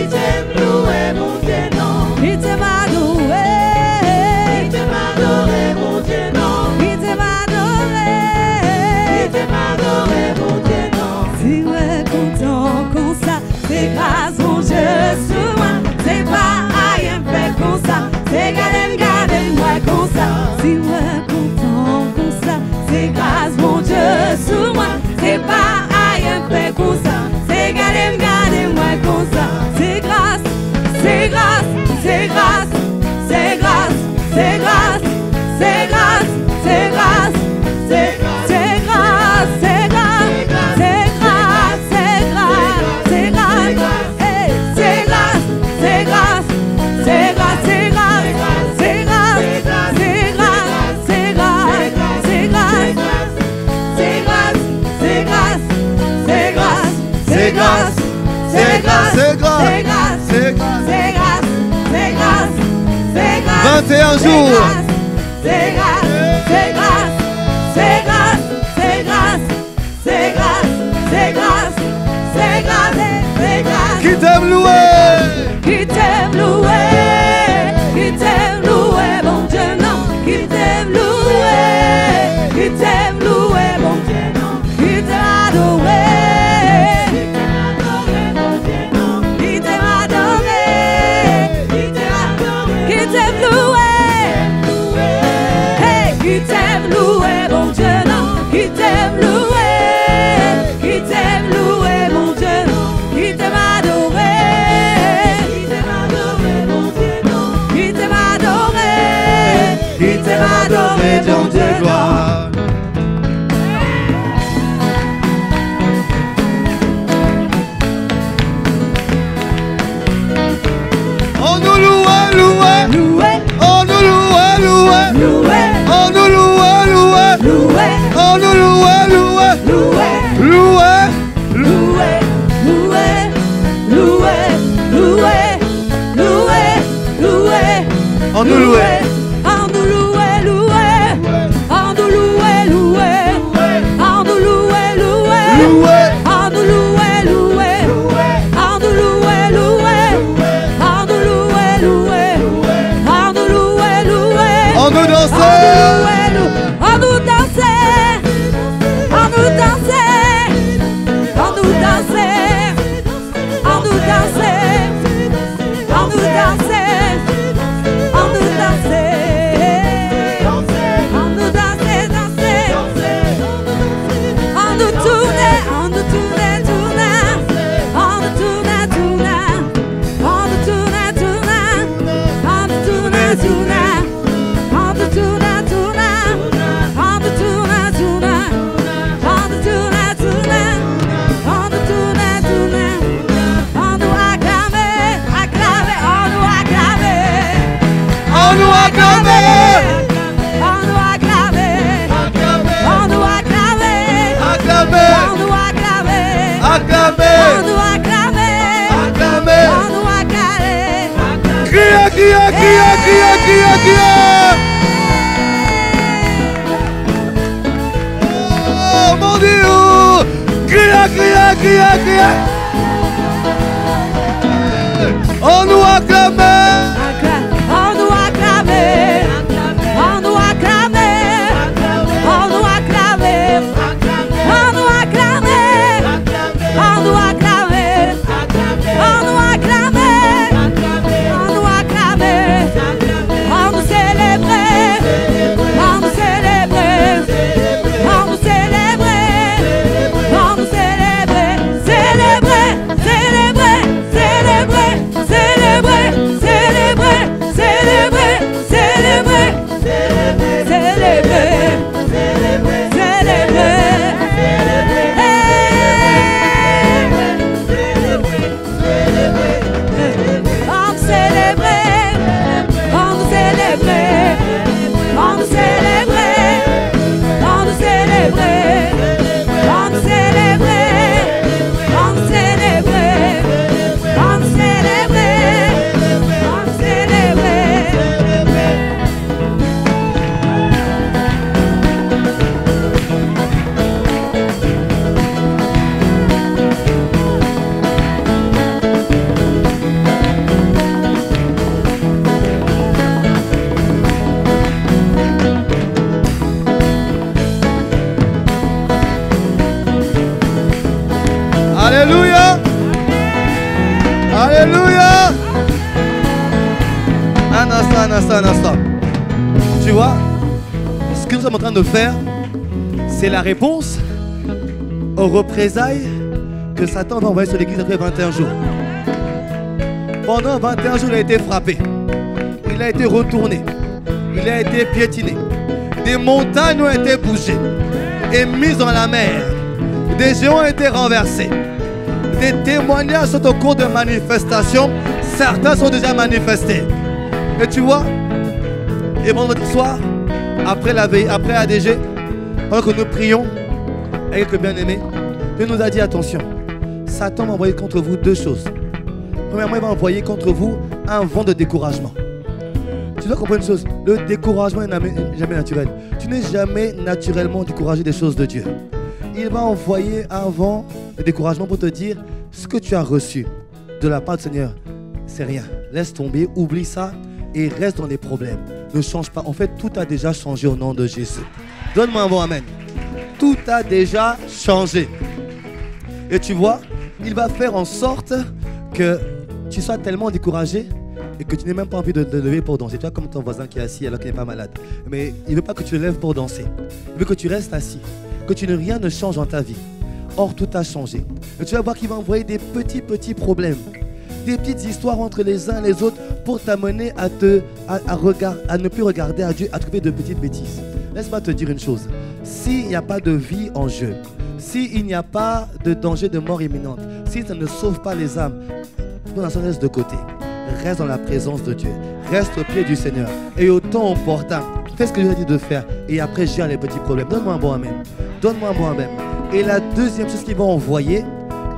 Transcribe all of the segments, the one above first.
t'aime louer, mon Dieu, non. Qui t'aime adorer. Qui t'aime adorer, mon Dieu, non. Qui t'aime adorer. Qui t'aime adorer, mon Dieu, non. Si ouais content comme ça, c'est grâce mon Dieu sur moi. C'est pas rien fait comme ça. C'est garder moi comme ça. Si ouais content comme ça, c'est grâce mon Dieu sur moi. C'est pas rien fait comme ça. C'est garder moi comme ça. C'est grâce, c'est grâce, c'est grâce, c'est grâce, c'est grâce, c'est grâce, c'est grâce, c'est grâce, c'est grâce, c'est grâce, c'est grâce, c'est grâce, c'est grâce, hey, c'est grâce, c'est grâce, c'est grâce, c'est grâce, c'est grâce, c'est grâce, c'est grâce, c'est grâce, c'est grâce, c'est grâce, c'est grâce, c'est grâce, c'est grâce, c'est grâce, c'est grâce, c'est grâce, c'est grâce, c'est grâce, c'est grâce, 21 jours. c'est grâce, c'est grâce, c'est grâce, c'est grâce, c'est grâce, c'est grâce, c'est grâce, c'est grâce. Qui t'aime louer. Qui t'aime louer, qui t'aime louer, mon Dieu, non. Qui t'aime louer, qui t'aime louer, mon Dieu, non. Qui t'aime adorer, qui t'aime adorer, mon Dieu, non. Qui t'aime adorer, qui t'aime adorer, qui t'aime louer, hey, qui t'aime louer, mon Dieu, non. Qui t'aime louer, qui t'aime louer, mon Dieu, non. Qui t'aime adorer, qui t'aime adorer, mon Dieu, non. Qui t'aime adorer, qui t'aime adorer, mon Dieu, non. On nous loue, louer. Louer, On nous loue, louer. louer, On nous loue, louer. louer, On nous loue, louer. louer, Louer. louer, louer, louer, louer, louer, louer. On nous loue. On nous louer, louer, on nous louer, louer, on nous louer, louer, Louer. on nous louer, louer, on nous louer, louer, on nous louer, louer, on nous louer, louer, On nous danser. on nous danser, on nous danser, on nous danser, on nous danser, on nous danser. On nous danser, on nous danser, danser, on nous tourner, on nous tourner, tourner, on nous tourner, tourner, on nous tourner, tourner, on nous tourner, tourner, on nous tourner, tourner, on nous tourner, tourner, on nous tourner, tourner, on nous tourner, tourner, on nous acclamer, acclamer, on nous acclamer. On nous acclamer. On nous acclamer, on nous acclamer, Acclamer. on nous acclamer, Acclamer. on nous acclamer, Acclamer. on nous acclamer. Cria, cria, cria, cria, cria, cria. Oh mon Dieu. Cria, cria, cria, cria. On nous acclame. On nous acclamer, on nous acclamer, on nous acclamer, on nous acclamer, on nous acclamer, on nous acclamer, on nous acclamer, on nous célébrer, on nous célébrer, on nous célébrer, on nous célébrer, célébrer. Alléluia. Un instant. Tu vois, ce que nous sommes en train de faire, c'est la réponse aux représailles que Satan va envoyer sur l'église après 21 jours. Pendant 21 jours, il a été frappé. Il a été retourné. Il a été piétiné. Des montagnes ont été bougées et mises dans la mer. Des géants ont été renversés. Des témoignages sont au cours de manifestations. Certains sont déjà manifestés. Et tu vois, et vendredi soir, après la veille, après ADG, pendant que nous prions avec le bien-aimé, Dieu nous a dit attention, Satan va envoyer contre vous deux choses. Premièrement, il va envoyer contre vous un vent de découragement. Tu dois comprendre une chose, le découragement n'est jamais naturel. Tu n'es jamais naturellement découragé des choses de Dieu. Il va envoyer un vent de découragement pour te dire ce que tu as reçu de la part du Seigneur, c'est rien. Laisse tomber, oublie ça et reste dans les problèmes. Ne change pas. En fait, tout a déjà changé au nom de Jésus. Donne-moi un bon amen. Tout a déjà changé. Et tu vois, il va faire en sorte que tu sois tellement découragé et que tu n'aies même pas envie de te lever pour danser. Tu vois, comme ton voisin qui est assis alors qu'il n'est pas malade. Mais il ne veut pas que tu te lèves pour danser. Il veut que tu restes assis. Que rien ne change dans ta vie. Or, tout a changé. Et tu vas voir qu'il va envoyer des petits problèmes. Des petites histoires entre les uns et les autres pour t'amener à ne plus regarder à Dieu, à trouver de petites bêtises. Laisse-moi te dire une chose. S'il n'y a pas de vie en jeu, s'il n'y a pas de danger de mort imminente, si ça ne sauve pas les âmes, reste de côté. Reste dans la présence de Dieu. Reste au pied du Seigneur. Et au temps opportun, fais ce que Dieu a dit de faire. Et après, gère les petits problèmes. Donne-moi un bon amen. Donne-moi un bon amen. Et la deuxième chose qu'il va envoyer,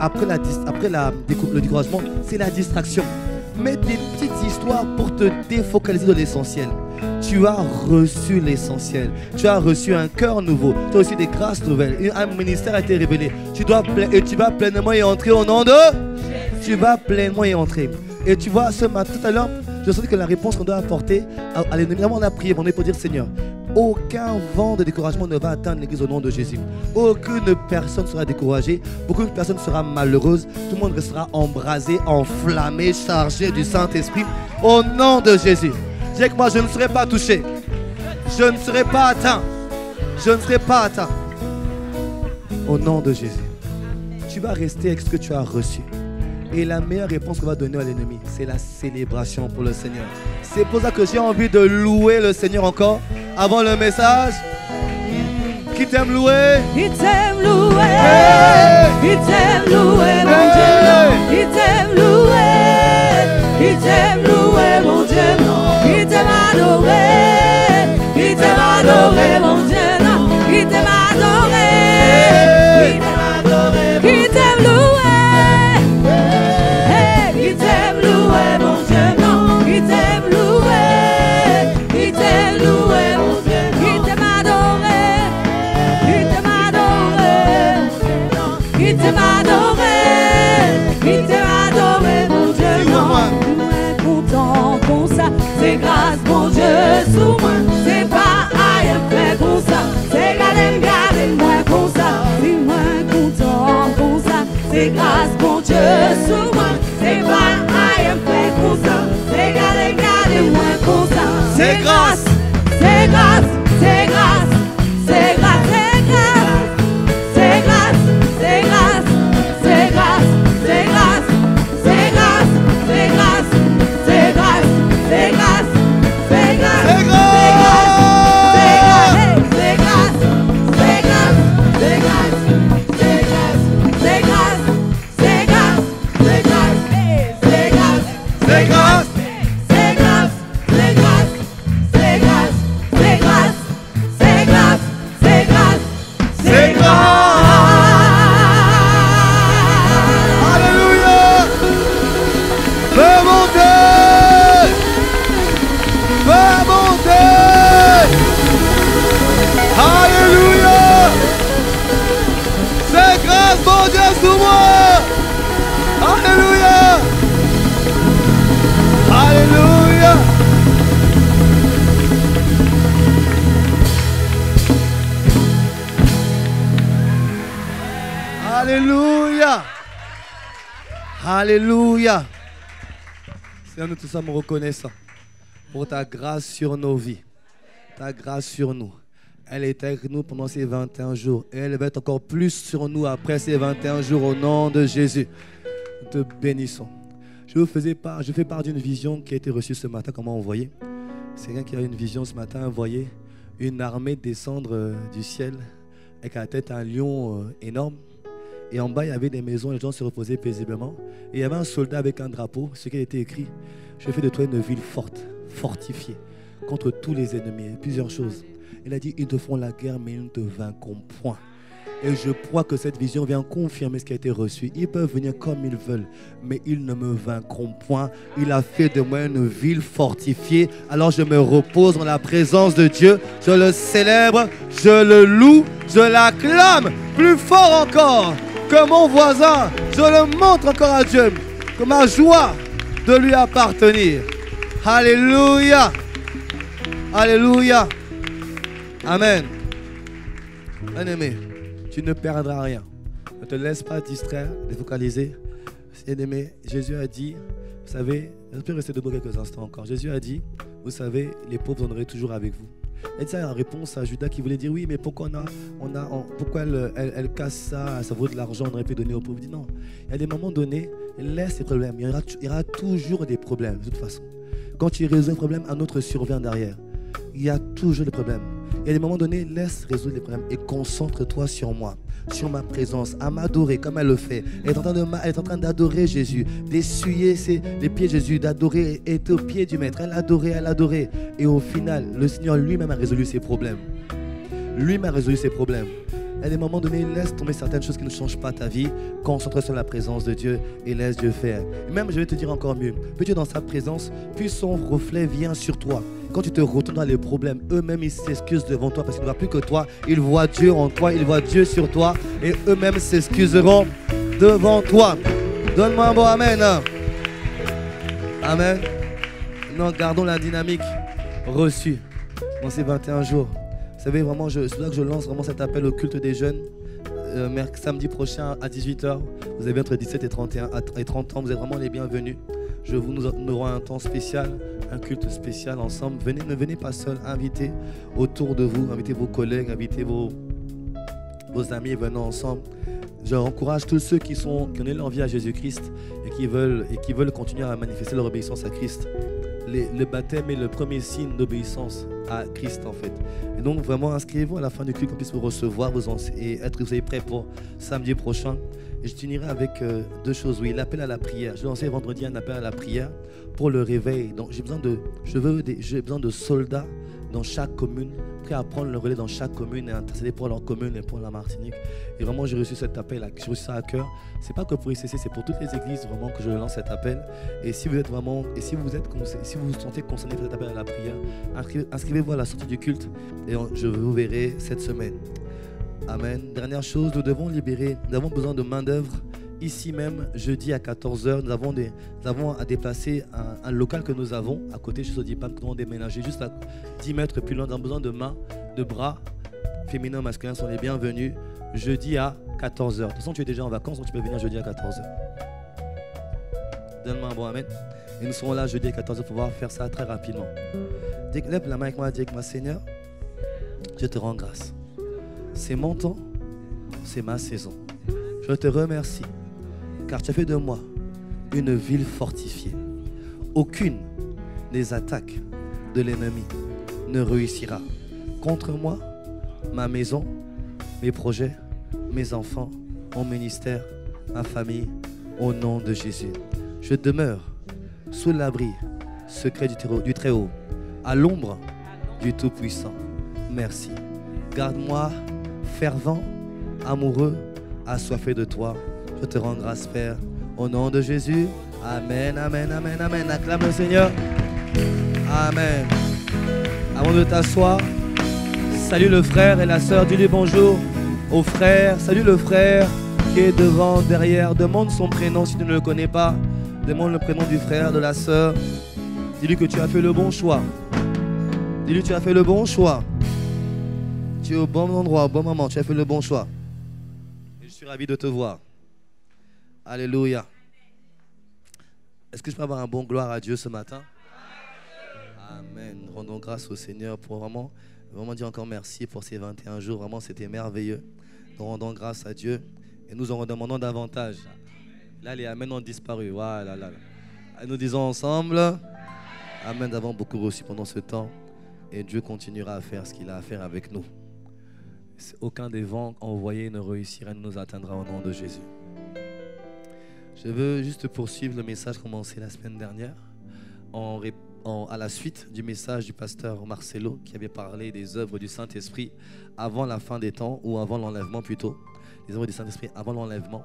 après le découragement, c'est la distraction. Mets des petites histoires pour te défocaliser de l'essentiel. Tu as reçu l'essentiel. Tu as reçu un cœur nouveau. Tu as reçu des grâces nouvelles. Un ministère a été révélé. Et tu vas pleinement y entrer au nom de... Tu vas pleinement y entrer. Et tu vois, ce matin, tout à l'heure, je sens que la réponse qu'on doit apporter à l'ennemi, on a prié, on est pour dire Seigneur, aucun vent de découragement ne va atteindre l'église au nom de Jésus. Aucune personne sera découragée, aucune personne sera malheureuse, tout le monde restera embrasé, enflammé, chargé du Saint-Esprit au nom de Jésus. Dis avec moi, je ne serai pas touché, je ne serai pas atteint, je ne serai pas atteint. Au nom de Jésus, tu vas rester avec ce que tu as reçu. Et la meilleure réponse qu'on va donner à l'ennemi, c'est la célébration pour le Seigneur. C'est pour ça que j'ai envie de louer le Seigneur encore avant le message. Qui t'aime louer? Il t'aime louer. Hey! Il t'aime louer, mon Dieu. Il t'aime louer. Il t'aime louer, mon Dieu. Il t'aime adorer. Il t'aime adorer, mon Dieu. Il t'aime adorer. Il t'aime adorer. Il t'aime louer. C'est grâce, mon Dieu, sous moi. C'est pas rien fait comme ça. C'est garder moi comme ça. C'est moins content comme ça. C'est grâce, mon Dieu, sous moi. C'est pas rien fait comme ça. C'est garder moi comme ça. C'est grâce, c'est grâce, c'est grâce, c'est grâce, c'est grâce, c'est grâce, c'est grâce, c'est grâce, c'est grâce, c'est grâce, c'est grâce, c'est grâce. Alléluia. Seigneur, nous te sommes reconnaissants pour ta grâce sur nos vies, ta grâce sur nous. Elle était avec nous pendant ces 21 jours et elle va être encore plus sur nous après ces 21 jours au nom de Jésus. Nous te bénissons. Je fais part d'une vision qui a été reçue ce matin. Comment on voyait? C'est quelqu'un qui a une vision ce matin, voyait une armée descendre du ciel avec à la tête un lion énorme. Et en bas, il y avait des maisons, les gens se reposaient paisiblement. Et il y avait un soldat avec un drapeau, ce qui a été écrit: je fais de toi une ville forte, fortifiée, contre tous les ennemis. Plusieurs choses. Il a dit: ils te feront la guerre, mais ils ne te vaincront point. Et je crois que cette vision vient confirmer ce qui a été reçu. Ils peuvent venir comme ils veulent, mais ils ne me vaincront point. Il a fait de moi une ville fortifiée. Alors je me repose dans la présence de Dieu. Je le célèbre, je le loue, je l'acclame plus fort encore que mon voisin. Je le montre encore à Dieu, que ma joie de lui appartenir. Alléluia. Alléluia. Amen. Bien-aimé, tu ne perdras rien. Ne te laisse pas distraire, défocaliser. Bien-aimé, Jésus a dit, vous savez, je peux rester debout quelques instants encore. Jésus a dit, vous savez, les pauvres, j'en aurai toujours avec vous. Elle dit ça en réponse à Judas qui voulait dire: oui, mais pourquoi pourquoi elle casse ça, ça vaut de l'argent, on aurait pu donner aux pauvres. Il dit non, il y a des moments donnés, laisse les problèmes. Il y aura toujours des problèmes de toute façon. Quand tu résous un problème, un autre survient derrière. Il y a toujours des problèmes. Il y a des moments donnés, laisse résoudre les problèmes et concentre-toi sur moi, sur ma présence, à m'adorer comme elle le fait. Elle est en train d'adorer Jésus, d'essuyer les pieds de Jésus, d'adorer, et être au pied du Maître. Elle adorait. Et au final, le Seigneur lui-même a résolu ses problèmes. Lui-même a résolu ses problèmes. À des moments donnés, laisse tomber certaines choses qui ne changent pas ta vie. Concentre-toi sur la présence de Dieu et laisse Dieu faire. Et même, je vais te dire encore mieux, plus tu es dans sa présence, plus son reflet vient sur toi. Quand tu te retournes dans les problèmes, eux-mêmes, ils s'excusent devant toi parce qu'ils ne voient plus que toi. Ils voient Dieu en toi, ils voient Dieu sur toi et eux-mêmes s'excuseront devant toi. Donne-moi un bon amen. Amen. Nous gardons la dynamique reçue dans ces 21 jours. Vous savez, vraiment, c'est là que je lance vraiment cet appel au culte des jeunes. Samedi prochain à 18h, vous avez entre 17 et 30 ans, vous êtes vraiment les bienvenus. Nous aurons un temps spécial, un culte spécial ensemble. Ne venez pas seuls, invitez autour de vous, invitez vos collègues, invitez vos amis, venez ensemble. Je encourage tous ceux qui ont donné leur vie à Jésus-Christ et qui veulent continuer à manifester leur obéissance à Christ. Le baptême est le premier signe d'obéissance à Christ en fait. Et donc vraiment inscrivez-vous à la fin du culte qu'on puisse vous recevoir et être vous prêts pour samedi prochain. Et je finirai avec deux choses. Oui, l'appel à la prière. Je vais lancer vendredi un appel à la prière pour le réveil. Donc j'ai besoin de soldats dans chaque commune, prêts à prendre le relais dans chaque commune et intercéder pour leur commune et pour la Martinique. Et vraiment j'ai reçu cet appel, j'ai reçu ça à cœur. C'est pas que pour ICC, c'est pour toutes les églises vraiment que je lance cet appel. Et si vous êtes vraiment, si vous vous sentez concerné par cet appel à la prière, inscrivez-vous à la sortie du culte et je vous verrai cette semaine. Amen. Dernière chose, nous avons besoin de main d'œuvre. Ici même, jeudi à 14h, nous avons à déplacer un local que nous avons à côté chez Sodipam, que nous avons déménagé juste à 10 mètres plus loin. Nous avons besoin de mains, de bras, féminins, masculins sont les bienvenus. Jeudi à 14h. De toute façon, tu es déjà en vacances, donc tu peux venir jeudi à 14h. Donne-moi un bon amen. Et nous serons là jeudi à 14h pour pouvoir faire ça très rapidement. Lève la main avec moi, dis avec moi: Seigneur, je te rends grâce. C'est mon temps, c'est ma saison. Je te remercie, car tu as fait de moi une ville fortifiée. Aucune des attaques de l'ennemi ne réussira contre moi, ma maison, mes projets, mes enfants, mon ministère, ma famille, au nom de Jésus. Je demeure sous l'abri secret du Très-Haut, à l'ombre du Tout-Puissant. Merci. Garde-moi fervent, amoureux, assoiffé de toi. Je te rends grâce, Père, au nom de Jésus. Amen, amen, amen, amen. Acclame le Seigneur. Amen. Avant de t'asseoir, salue le frère et la sœur. Dis-lui bonjour au frère. Salue le frère qui est devant, derrière. Demande son prénom si tu ne le connais pas. Demande le prénom du frère, de la sœur. Dis-lui que tu as fait le bon choix. Dis-lui que tu as fait le bon choix. Tu es au bon endroit, au bon moment. Tu as fait le bon choix. Et je suis ravi de te voir. Alléluia. Est-ce que je peux avoir un bon gloire à Dieu ce matin? Amen. Rendons grâce au Seigneur pour vraiment dire encore merci pour ces 21 jours. Vraiment, c'était merveilleux. Nous rendons grâce à Dieu et nous en demandons davantage. Là, les Amen ont disparu. Voilà, là. Nous disons ensemble, Amen. Nous avons beaucoup reçu pendant ce temps et Dieu continuera à faire ce qu'il a à faire avec nous. Aucun des vents envoyés ne réussira, ne nous atteindra au nom de Jésus. Je veux juste poursuivre le message commencé la semaine dernière à la suite du message du pasteur Marcelo qui avait parlé des œuvres du Saint-Esprit avant la fin des temps ou avant l'enlèvement plutôt. Les œuvres du Saint-Esprit avant l'enlèvement.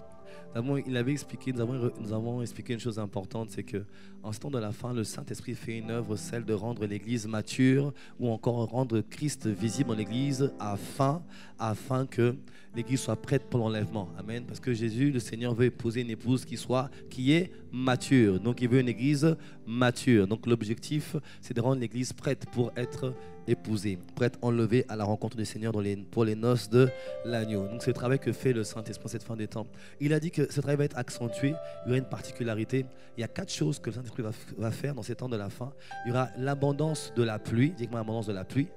Il avait expliqué, nous avons expliqué une chose importante, c'est que en ce temps de la fin, le Saint-Esprit fait une œuvre, celle de rendre l'Église mature ou encore rendre Christ visible dans l'Église afin que l'Église soit prête pour l'enlèvement. Amen. Parce que Jésus, le Seigneur, veut épouser une épouse qui est mature. Donc il veut une Église mature. Donc l'objectif, c'est de rendre l'Église prête pour être épousée, pour être enlevée à la rencontre du Seigneur pour les noces de l'agneau. Donc c'est le travail que fait le Saint-Esprit cette fin des temps. Il a dit que ce travail va être accentué. Il y aura une particularité. Il y a 4 choses que le Saint-Esprit va faire dans ces temps de la fin. Il y aura l'abondance de la pluie. Dites-moi l'abondance de la pluie.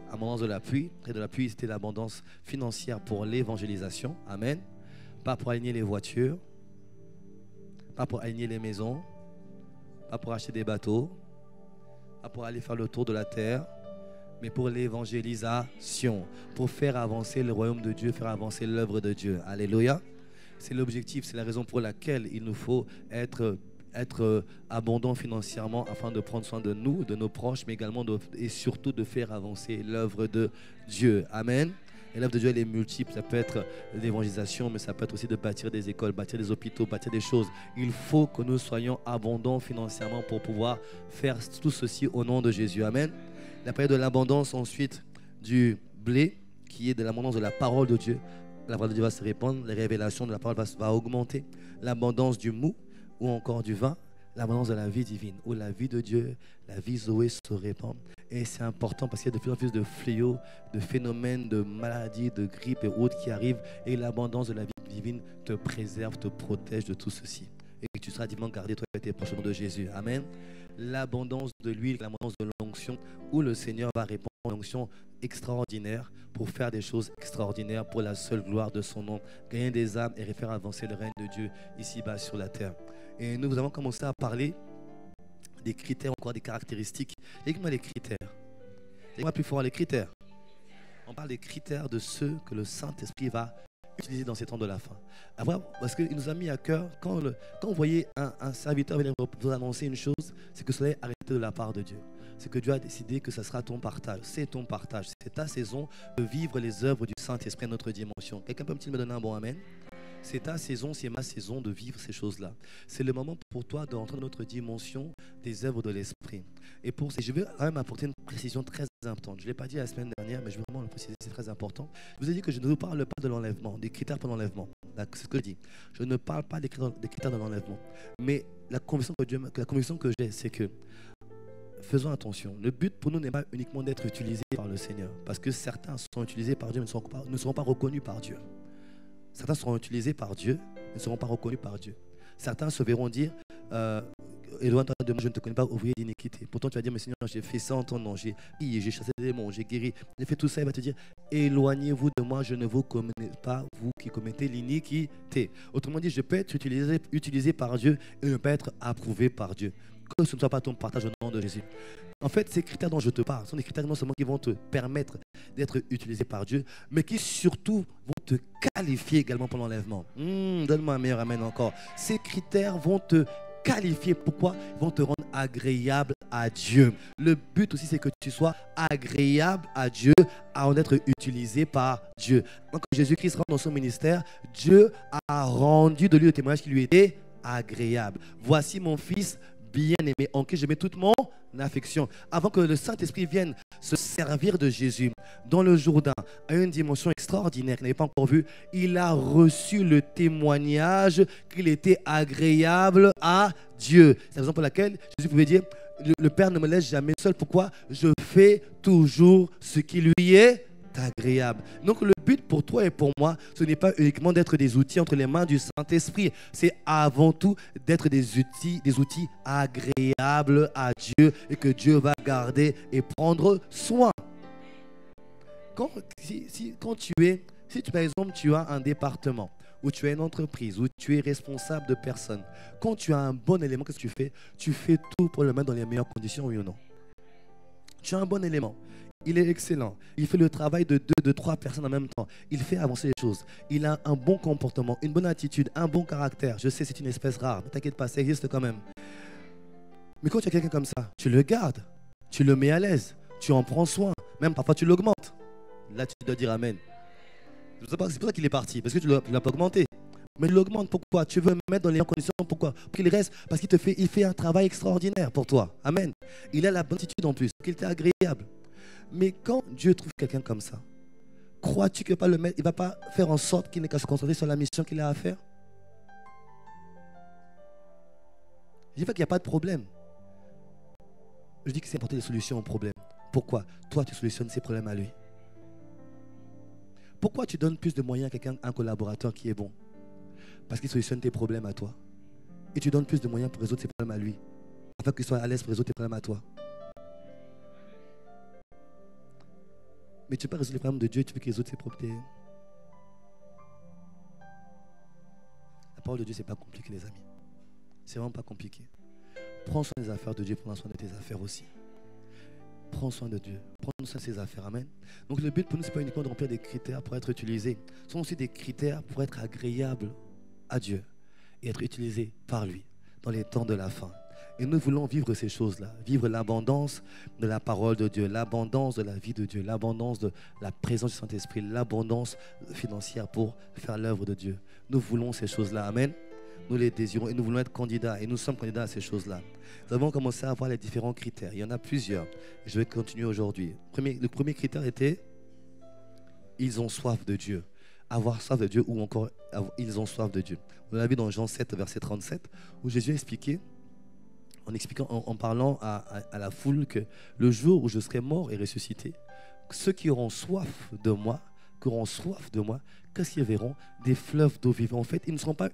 Abondance de la pluie. Et de la pluie, c'était l'abondance financière pour l'évangélisation. Amen. Pas pour aligner les voitures. Pas pour aligner les maisons. Pas pour acheter des bateaux. Pas pour aller faire le tour de la terre. Mais pour l'évangélisation. Pour faire avancer le royaume de Dieu, faire avancer l'œuvre de Dieu. Alléluia. C'est l'objectif, c'est la raison pour laquelle il nous faut être abondant financièrement afin de prendre soin de nous, de nos proches, mais également et surtout de faire avancer l'œuvre de Dieu. Amen. Et l'œuvre de Dieu, elle est multiple. Ça peut être l'évangélisation, mais ça peut être aussi de bâtir des écoles, bâtir des hôpitaux, bâtir des choses. Il faut que nous soyons abondants financièrement pour pouvoir faire tout ceci au nom de Jésus. Amen. La période de l'abondance, ensuite, du blé, qui est de l'abondance de la parole de Dieu. La parole de Dieu va se répandre, les révélations de la parole va augmenter. L'abondance du mou ou encore du vin, l'abondance de la vie divine, où la vie de Dieu, la vie Zoé se répand. Et c'est important parce qu'il y a de plus en plus de fléaux, de phénomènes, de maladies, de grippe et autres qui arrivent. Et l'abondance de la vie divine te préserve, te protège de tout ceci. Et que tu seras divinement gardé, toi et tes proches au nom de Jésus. Amen. L'abondance de l'huile, l'abondance de l'onction, où le Seigneur va répondre une onction extraordinaire pour faire des choses extraordinaires pour la seule gloire de son nom, gagner des âmes et faire avancer le règne de Dieu ici-bas sur la terre. Et nous avons commencé à parler des critères, encore des caractéristiques. Dites-moi les critères. Dites-moi plus fort les critères. On parle des critères de ceux que le Saint-Esprit va utiliser dans ces temps de la fin. Parce qu'il nous a mis à cœur, quand vous voyez un serviteur venir vous annoncer une chose, c'est que cela est arrêté de la part de Dieu. C'est que Dieu a décidé que ce sera ton partage. C'est ton partage. C'est ta saison de vivre les œuvres du Saint-Esprit à notre dimension. Quelqu'un peut me donner un bon amen? C'est ta saison, c'est ma saison de vivre ces choses-là. C'est le moment pour toi d'entrer dans notre dimension des œuvres de l'Esprit. Et je vais quand même apporter une précision très importante. Je ne l'ai pas dit la semaine dernière, mais je veux vraiment le préciser, c'est très important. Je vous ai dit que je ne vous parle pas de l'enlèvement, des critères pour l'enlèvement. C'est ce que je dis. Je ne parle pas des critères de l'enlèvement. Mais la conviction que j'ai, c'est que faisons attention. Le but pour nous n'est pas uniquement d'être utilisés par le Seigneur. Parce que certains sont utilisés par Dieu, mais ne seront pas reconnus par Dieu. Certains seront utilisés par Dieu, mais ne seront pas reconnus par Dieu. Certains se verront dire éloigne-toi de moi, je ne te connais pas, ouvrier d'iniquité. Pourtant, tu vas dire, mais Seigneur, j'ai fait ça en ton nom, j'ai prié, j'ai chassé des démons, j'ai guéri, j'ai fait tout ça. Il va te dire, éloignez-vous de moi, je ne vous connais pas, vous qui commettez l'iniquité. Autrement dit, je peux être utilisé par Dieu et ne pas être approuvé par Dieu. Que ce ne soit pas ton partage au nom de Jésus. En fait, ces critères dont je te parle sont des critères non seulement qui vont te permettre d'être utilisé par Dieu, mais qui surtout vont te qualifier également pour l'enlèvement. Donne-moi un meilleur amen encore. Ces critères vont te qualifier. Pourquoi? Ils vont te rendre agréable à Dieu. Le but aussi, c'est que tu sois agréable à Dieu, à en être utilisé par Dieu. Quand Jésus-Christ rentre dans son ministère, Dieu a rendu de lui le témoignage qui lui était agréable. Voici mon fils bien-aimé, en qui je mets toute mon affection. Avant que le Saint-Esprit vienne se servir de Jésus dans le Jourdain à une dimension extraordinaire qu'il n'avait pas encore vue, il a reçu le témoignage qu'il était agréable à Dieu. C'est la raison pour laquelle Jésus pouvait dire, le Père ne me laisse jamais seul. Pourquoi? Je fais toujours ce qui lui est agréable. Donc le but pour toi et pour moi, ce n'est pas uniquement d'être des outils entre les mains du Saint-Esprit. C'est avant tout d'être des outils agréables à Dieu et que Dieu va garder et prendre soin. Si par exemple tu as un département, ou tu as une entreprise, ou tu es responsable de personnes, quand tu as un bon élément, qu'est-ce que tu fais? Tu fais tout pour le mettre dans les meilleures conditions, oui ou non? Tu as un bon élément. Il est excellent. Il fait le travail de 2, de 3 personnes en même temps. Il fait avancer les choses. Il a un bon comportement, une bonne attitude, un bon caractère. Je sais, c'est une espèce rare. Ne t'inquiète pas, ça existe quand même. Mais quand tu as quelqu'un comme ça, tu le gardes. Tu le mets à l'aise. Tu en prends soin. Même parfois, tu l'augmentes. Là, tu dois dire Amen. C'est pour ça qu'il est parti. Parce que tu ne l'as pas augmenté. Mais tu l'augmentes. Pourquoi? Tu veux le mettre dans les meilleures conditions. Pourquoi? Pour qu'il reste. Parce qu'il fait un travail extraordinaire pour toi. Amen. Il a la bonne attitude en plus. Qu'il t'est agréable. Mais quand Dieu trouve quelqu'un comme ça, crois-tu que pas le mettre, il ne va pas faire en sorte qu'il n'ait qu'à se concentrer sur la mission qu'il a à faire? Je dis pas qu'il n'y a pas de problème. Je dis que c'est apporter des solutions aux problèmes. Pourquoi? Toi, tu solutionnes ses problèmes à lui. Pourquoi tu donnes plus de moyens à quelqu'un, un collaborateur qui est bon? Parce qu'il solutionne tes problèmes à toi. Et tu donnes plus de moyens pour résoudre ses problèmes à lui. Afin qu'il soit à l'aise pour résoudre tes problèmes à toi. Mais tu ne peux pas résoudre les problèmes de Dieu, tu veux qu'il résolve ses problèmes. La parole de Dieu, ce n'est pas compliqué, les amis. C'est vraiment pas compliqué. Prends soin des affaires de Dieu, prends soin de tes affaires aussi. Prends soin de Dieu, prends soin de ses affaires. Amen. Donc le but pour nous, ce n'est pas uniquement de remplir des critères pour être utilisés. Ce sont aussi des critères pour être agréables à Dieu et être utilisés par lui dans les temps de la fin. Et nous voulons vivre ces choses-là, vivre l'abondance de la parole de Dieu, l'abondance de la vie de Dieu, l'abondance de la présence du Saint-Esprit, l'abondance financière pour faire l'œuvre de Dieu. Nous voulons ces choses-là, amen. Nous les désirons et nous voulons être candidats et nous sommes candidats à ces choses-là. Nous avons commencé à voir les différents critères. Il y en a plusieurs. Je vais continuer aujourd'hui. Le premier critère était ils ont soif de Dieu. Avoir soif de Dieu ou encore ils ont soif de Dieu. On l'a vu dans Jean 7, verset 37, où Jésus a expliqué, en parlant à la foule que le jour où je serai mort et ressuscité, ceux qui auront soif de moi, qu'est-ce qu'ils verront? Des fleuves d'eau vive. En fait, ils n'auront pas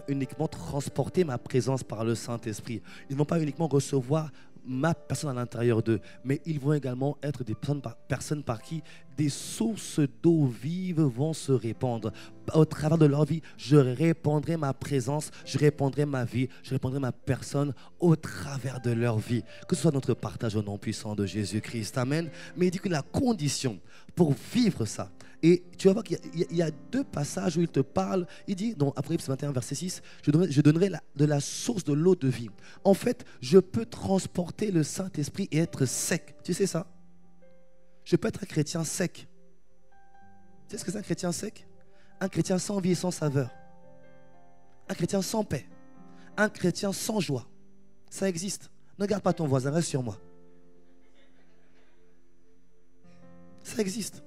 uniquement transporté ma présence par le Saint-Esprit. Ils ne vont pas uniquement recevoir ma personne à l'intérieur d'eux, mais ils vont également être des personnes par qui des sources d'eau vive vont se répandre. Au travers de leur vie, je répandrai ma présence, je répandrai ma vie, je répandrai ma personne au travers de leur vie. Que ce soit notre partage au nom puissant de Jésus-Christ. Amen. Mais il dit que la condition pour vivre ça, et tu vas voir qu'il y a 2 passages où il te parle. Il dit, dans Apocalypse 21, verset 6, je donnerai de la source de l'eau de vie. En fait, je peux transporter le Saint-Esprit et être sec. Tu sais ça? Je peux être un chrétien sec. Tu sais ce que c'est un chrétien sec? Un chrétien sans vie et sans saveur. Un chrétien sans paix. Un chrétien sans joie. Ça existe. Ne regarde pas ton voisin, reste sur moi. Ça existe.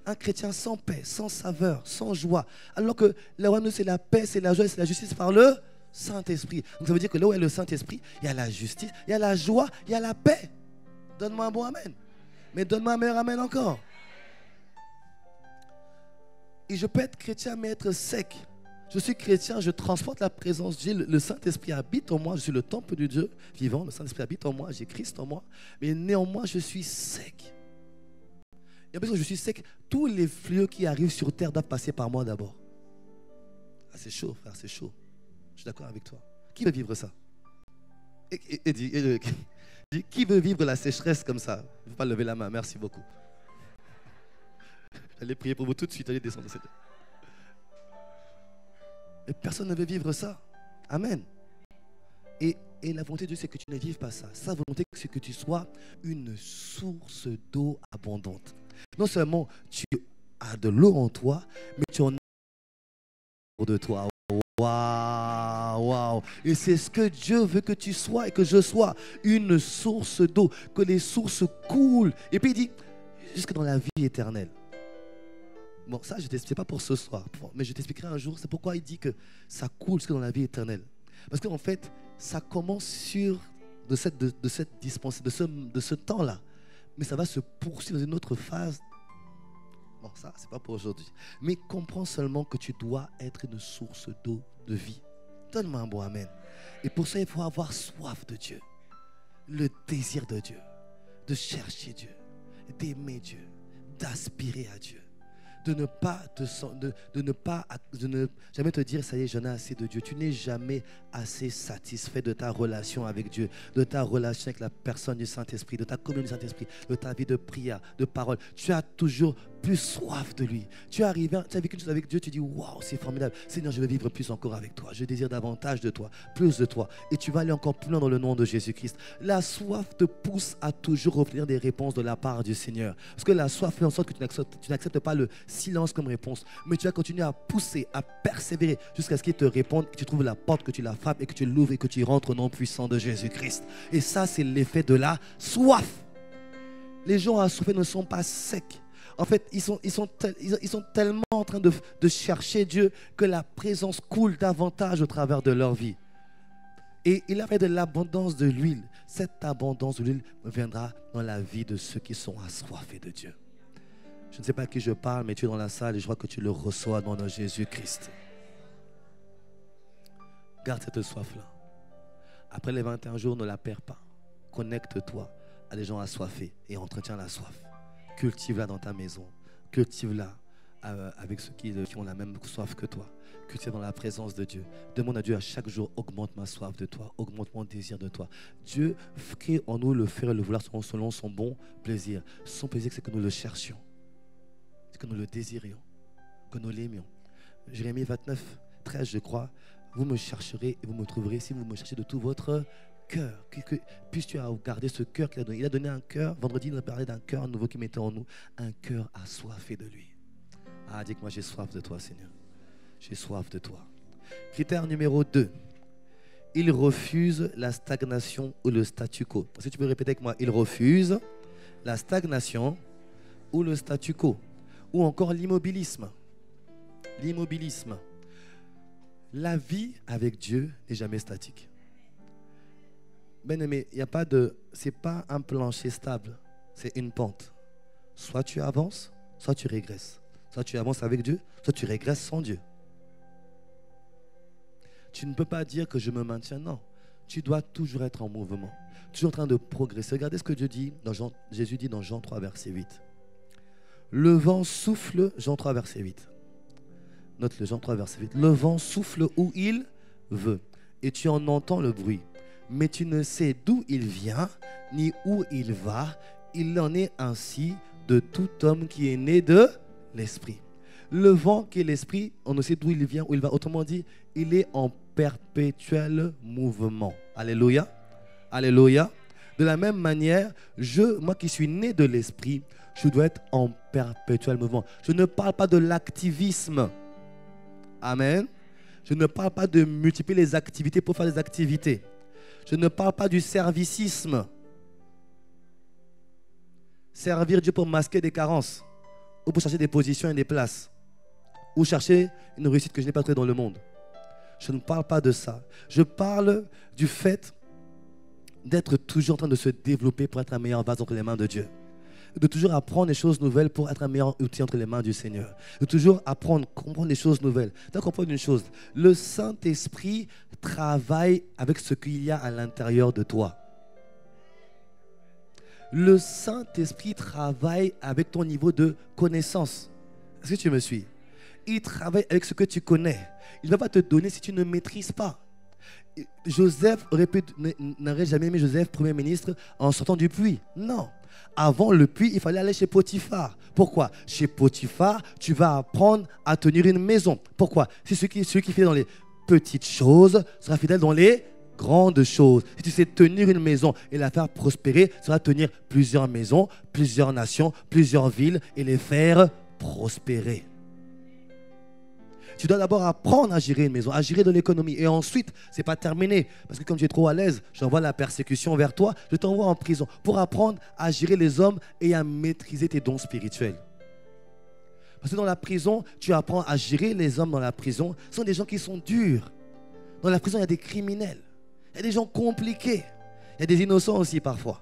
Un chrétien sans paix, sans saveur, sans joie. Alors que là où c'est la paix, c'est la joie, c'est la justice par le Saint-Esprit. Donc ça veut dire que là où est le Saint-Esprit, il y a la justice, il y a la joie, il y a la paix. Donne-moi un bon amen. Mais donne-moi un meilleur amen encore. Et je peux être chrétien mais être sec. Je suis chrétien, je transporte la présence de Dieu. Le Saint-Esprit habite en moi. Je suis le temple de Dieu vivant. Le Saint-Esprit habite en moi. J'ai Christ en moi. Mais néanmoins, je suis sec. Et parce que je suis sec, tous les fléaux qui arrivent sur terre doivent passer par moi d'abord. Ah, c'est chaud, frère, c'est chaud. Je suis d'accord avec toi. Qui veut vivre ça? Qui veut vivre la sécheresse comme ça? Il ne faut pas lever la main. Merci beaucoup. J'allais prier pour vous tout de suite. Allez descendre. Et personne ne veut vivre ça. Amen. Et la volonté de Dieu, c'est que tu ne vives pas ça. Sa volonté, c'est que tu sois une source d'eau abondante. Non seulement tu as de l'eau en toi, mais tu en as de toi. Waouh! Et c'est ce que Dieu veut que tu sois et que je sois. Une source d'eau. Que les sources coulent. Et puis il dit, jusque dans la vie éternelle. Bon, ça, je ne t'explique pas pour ce soir. Mais je t'expliquerai un jour. C'est pourquoi il dit que ça coule jusque dans la vie éternelle. Parce qu'en fait, ça commence de cette dispensée, de ce temps-là. Mais ça va se poursuivre dans une autre phase. Bon, ça, c'est pas pour aujourd'hui. Mais comprends seulement que tu dois être une source d'eau de vie. Donne-moi un bon amen. Et pour ça, il faut avoir soif de Dieu. Le désir de Dieu. De chercher Dieu. D'aimer Dieu. D'aspirer à Dieu. De ne jamais te dire, ça y est, j'en ai assez de Dieu. Tu n'es jamais assez satisfait de ta relation avec Dieu, de ta relation avec la personne du Saint-Esprit, de ta communion du Saint-Esprit, de ta vie de prière, de parole. Tu as toujours plus soif de lui. Tu as vécu une chose avec Dieu, tu dis, waouh, c'est formidable. Seigneur, je veux vivre plus encore avec toi. Je désire davantage de toi, plus de toi. Et tu vas aller encore plus loin dans le nom de Jésus-Christ. La soif te pousse à toujours obtenir des réponses de la part du Seigneur. Parce que la soif fait en sorte que tu n'acceptes pas le silence comme réponse, mais tu vas continuer à pousser, à persévérer jusqu'à ce qu'il te réponde, que tu trouves la porte, que tu la frappes et que tu l'ouvres et que tu rentres au nom puissant de Jésus-Christ. Et ça, c'est l'effet de la soif. Les gens assoiffés ne sont pas secs. En fait, ils sont tellement en train de chercher Dieu que la présence coule davantage au travers de leur vie. Et il a fait de l'abondance de l'huile. Cette abondance de l'huile viendra dans la vie de ceux qui sont assoiffés de Dieu. Je ne sais pas à qui je parle, mais tu es dans la salle et je crois que tu le reçois dans le nom de Jésus-Christ. Garde cette soif-là. Après les 21 jours, ne la perds pas. Connecte-toi à des gens assoiffés et entretiens la soif. Cultive-la dans ta maison. Cultive-la avec ceux qui ont la même soif que toi. Cultive dans la présence de Dieu. Demande à Dieu à chaque jour, augmente ma soif de toi, augmente mon désir de toi. Dieu crée en nous le faire et le vouloir selon son bon plaisir. Son plaisir, c'est que nous le cherchions. C'est que nous le désirions, que nous l'aimions. Jérémie 29, 13, je crois. Vous me chercherez et vous me trouverez si vous me cherchez de tout votre cœur. Puisses-tu garder ce cœur qu'il a donné. Il a donné un cœur. Vendredi, il a parlé d'un cœur nouveau qui mettait en nous. Un cœur assoiffé de lui. Ah, dis que moi j'ai soif de toi, Seigneur. J'ai soif de toi. Critère numéro 2. Il refuse la stagnation ou le statu quo. Si tu peux répéter avec moi. Il refuse la stagnation ou le statu quo. Ou encore l'immobilisme. L'immobilisme. La vie avec Dieu n'est jamais statique. Bien-aimé, c'est pas un plancher stable, c'est une pente. Soit tu avances, soit tu régresses. Soit tu avances avec Dieu, soit tu régresses sans Dieu. Tu ne peux pas dire que je me maintiens, non. Tu dois toujours être en mouvement, toujours en train de progresser. Regardez ce que Jésus dit dans Jean 3, verset 8. Le vent souffle, Jean 3, verset 8. Note le Jean 3, verset 8. Le vent souffle où il veut, et tu en entends le bruit. Mais tu ne sais d'où il vient, ni où il va. Il en est ainsi de tout homme qui est né de l'esprit. Le vent qui est l'esprit, on ne sait d'où il vient, où il va. Autrement dit, il est en perpétuel mouvement. Alléluia. Alléluia. De la même manière, moi qui suis né de l'esprit, je dois être en perpétuel mouvement. Je ne parle pas de l'activisme. Amen. Je ne parle pas de multiplier les activités pour faire des activités. Je ne parle pas du servicisme. Servir Dieu pour masquer des carences. Ou pour chercher des positions et des places. Ou chercher une réussite que je n'ai pas trouvée dans le monde. Je ne parle pas de ça. Je parle du fait d'être toujours en train de se développer pour être un meilleur vase entre les mains de Dieu. De toujours apprendre des choses nouvelles pour être un meilleur outil entre les mains du Seigneur. De toujours apprendre, comprendre des choses nouvelles. Tu dois comprendre une chose. Le Saint-Esprit travaille avec ce qu'il y a à l'intérieur de toi. Le Saint-Esprit travaille avec ton niveau de connaissance. Est-ce que tu me suis? Il travaille avec ce que tu connais. Il ne va pas te donner si tu ne maîtrises pas. Joseph n'aurait jamais aimé Joseph, premier ministre, en sortant du puits. Non. Avant le puits, il fallait aller chez Potiphar. Pourquoi? Chez Potiphar, tu vas apprendre à tenir une maison. Pourquoi? C'est celui qui fait dans les petites choses sera fidèle dans les grandes choses. Si tu sais tenir une maison et la faire prospérer, tu sauras tenir plusieurs maisons, plusieurs nations, plusieurs villes et les faire prospérer. Tu dois d'abord apprendre à gérer une maison, à gérer de l'économie. Et ensuite, ce n'est pas terminé. Parce que comme tu es trop à l'aise, j'envoie la persécution vers toi, je t'envoie en prison pour apprendre à gérer les hommes et à maîtriser tes dons spirituels. Parce que dans la prison, tu apprends à gérer les hommes dans la prison. Ce sont des gens qui sont durs. Dans la prison, il y a des criminels. Il y a des gens compliqués. Il y a des innocents aussi parfois.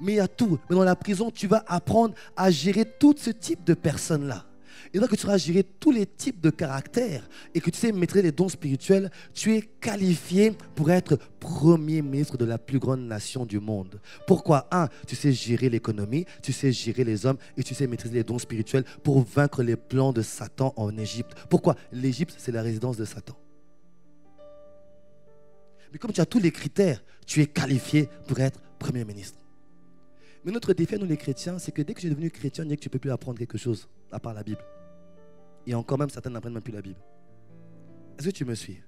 Mais il y a tout. Mais dans la prison, tu vas apprendre à gérer tout ce type de personnes-là. Et donc que tu vas gérer tous les types de caractères et que tu sais maîtriser les dons spirituels, tu es qualifié pour être premier ministre de la plus grande nation du monde. Pourquoi? Tu sais gérer l'économie, tu sais gérer les hommes et tu sais maîtriser les dons spirituels pour vaincre les plans de Satan en Égypte. Pourquoi? L'Égypte, c'est la résidence de Satan. Mais comme tu as tous les critères, tu es qualifié pour être premier ministre. Mais notre défi à nous les chrétiens, c'est que dès que tu es devenu chrétien, tu ne peux plus apprendre quelque chose à part la Bible. Et encore même, certains n'apprennent même plus la Bible. Est-ce que tu me suis?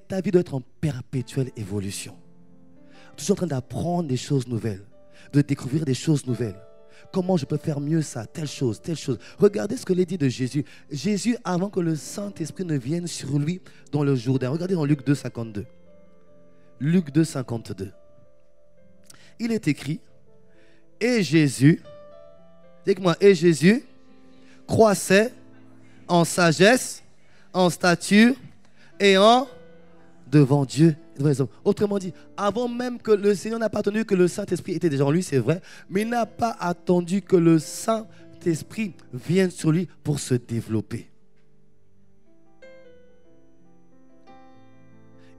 Ta vie doit être en perpétuelle évolution. Toujours en train d'apprendre des choses nouvelles, de découvrir des choses nouvelles. Comment je peux faire mieux ça, telle chose, telle chose. Regardez ce que l'est dit de Jésus. Jésus, avant que le Saint-Esprit ne vienne sur lui dans le Jourdain. Regardez dans Luc 2, 52. Luc 2, 52. Il est écrit, et Jésus, dites-moi, et Jésus croissait en sagesse, en stature et devant Dieu et devant les hommes. Autrement dit, avant même que le Seigneur n'a pas attendu que le Saint-Esprit était déjà en lui, c'est vrai, mais il n'a pas attendu que le Saint-Esprit vienne sur lui pour se développer.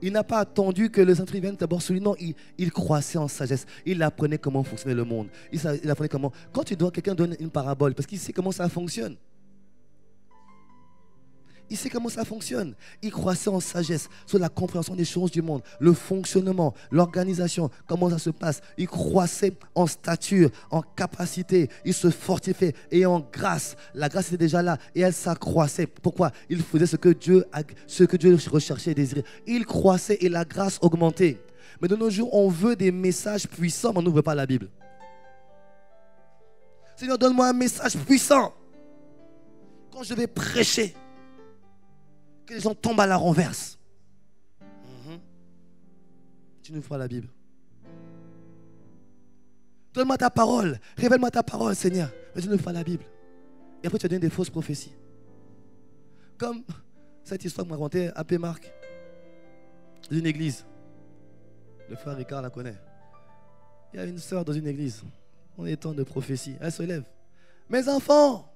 Il n'a pas attendu que le Saint-Esprit vienne d'abord sur lui. Non, il croissait en sagesse. Il apprenait comment fonctionnait le monde. Il apprenait comment. Quand quelqu'un donne une parabole, parce qu'il sait comment ça fonctionne. Il sait comment ça fonctionne. Il croissait en sagesse sur la compréhension des choses du monde, le fonctionnement, l'organisation, comment ça se passe. Il croissait en stature, en capacité. Il se fortifiait et en grâce. La grâce était déjà là et elle s'accroissait. Pourquoi? Il faisait ce que Dieu recherchait et désirait. Il croissait et la grâce augmentait. Mais de nos jours, on veut des messages puissants, mais on n'ouvre pas la Bible. Seigneur, donne-moi un message puissant. Quand je vais prêcher, que les gens tombent à la renverse. Tu nous feras la Bible. Donne-moi ta parole. Révèle-moi ta parole, Seigneur. Mais tu nous feras la Bible. Et après, tu as donné des fausses prophéties. Comme cette histoire que m'a racontée à Marc, d'une église. Le frère Ricard la connaît. Il y a une sœur dans une église. On est temps de prophétie. Elle se lève. Mes enfants.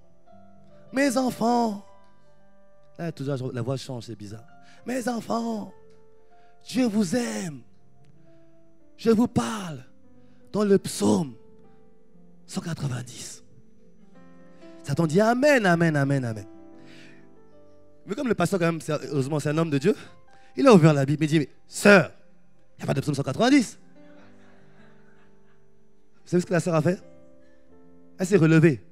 Là, toujours, la voix change, c'est bizarre. Mes enfants, Dieu vous aime. Je vous parle dans le psaume 190. Satan dit Amen, Amen, Amen, Amen. Mais comme le pasteur, quand même, heureusement, c'est un homme de Dieu, il a ouvert la Bible et dit, mais sœur, il n'y a pas de psaume 190. Vous savez ce que la sœur a fait? Elle s'est relevée.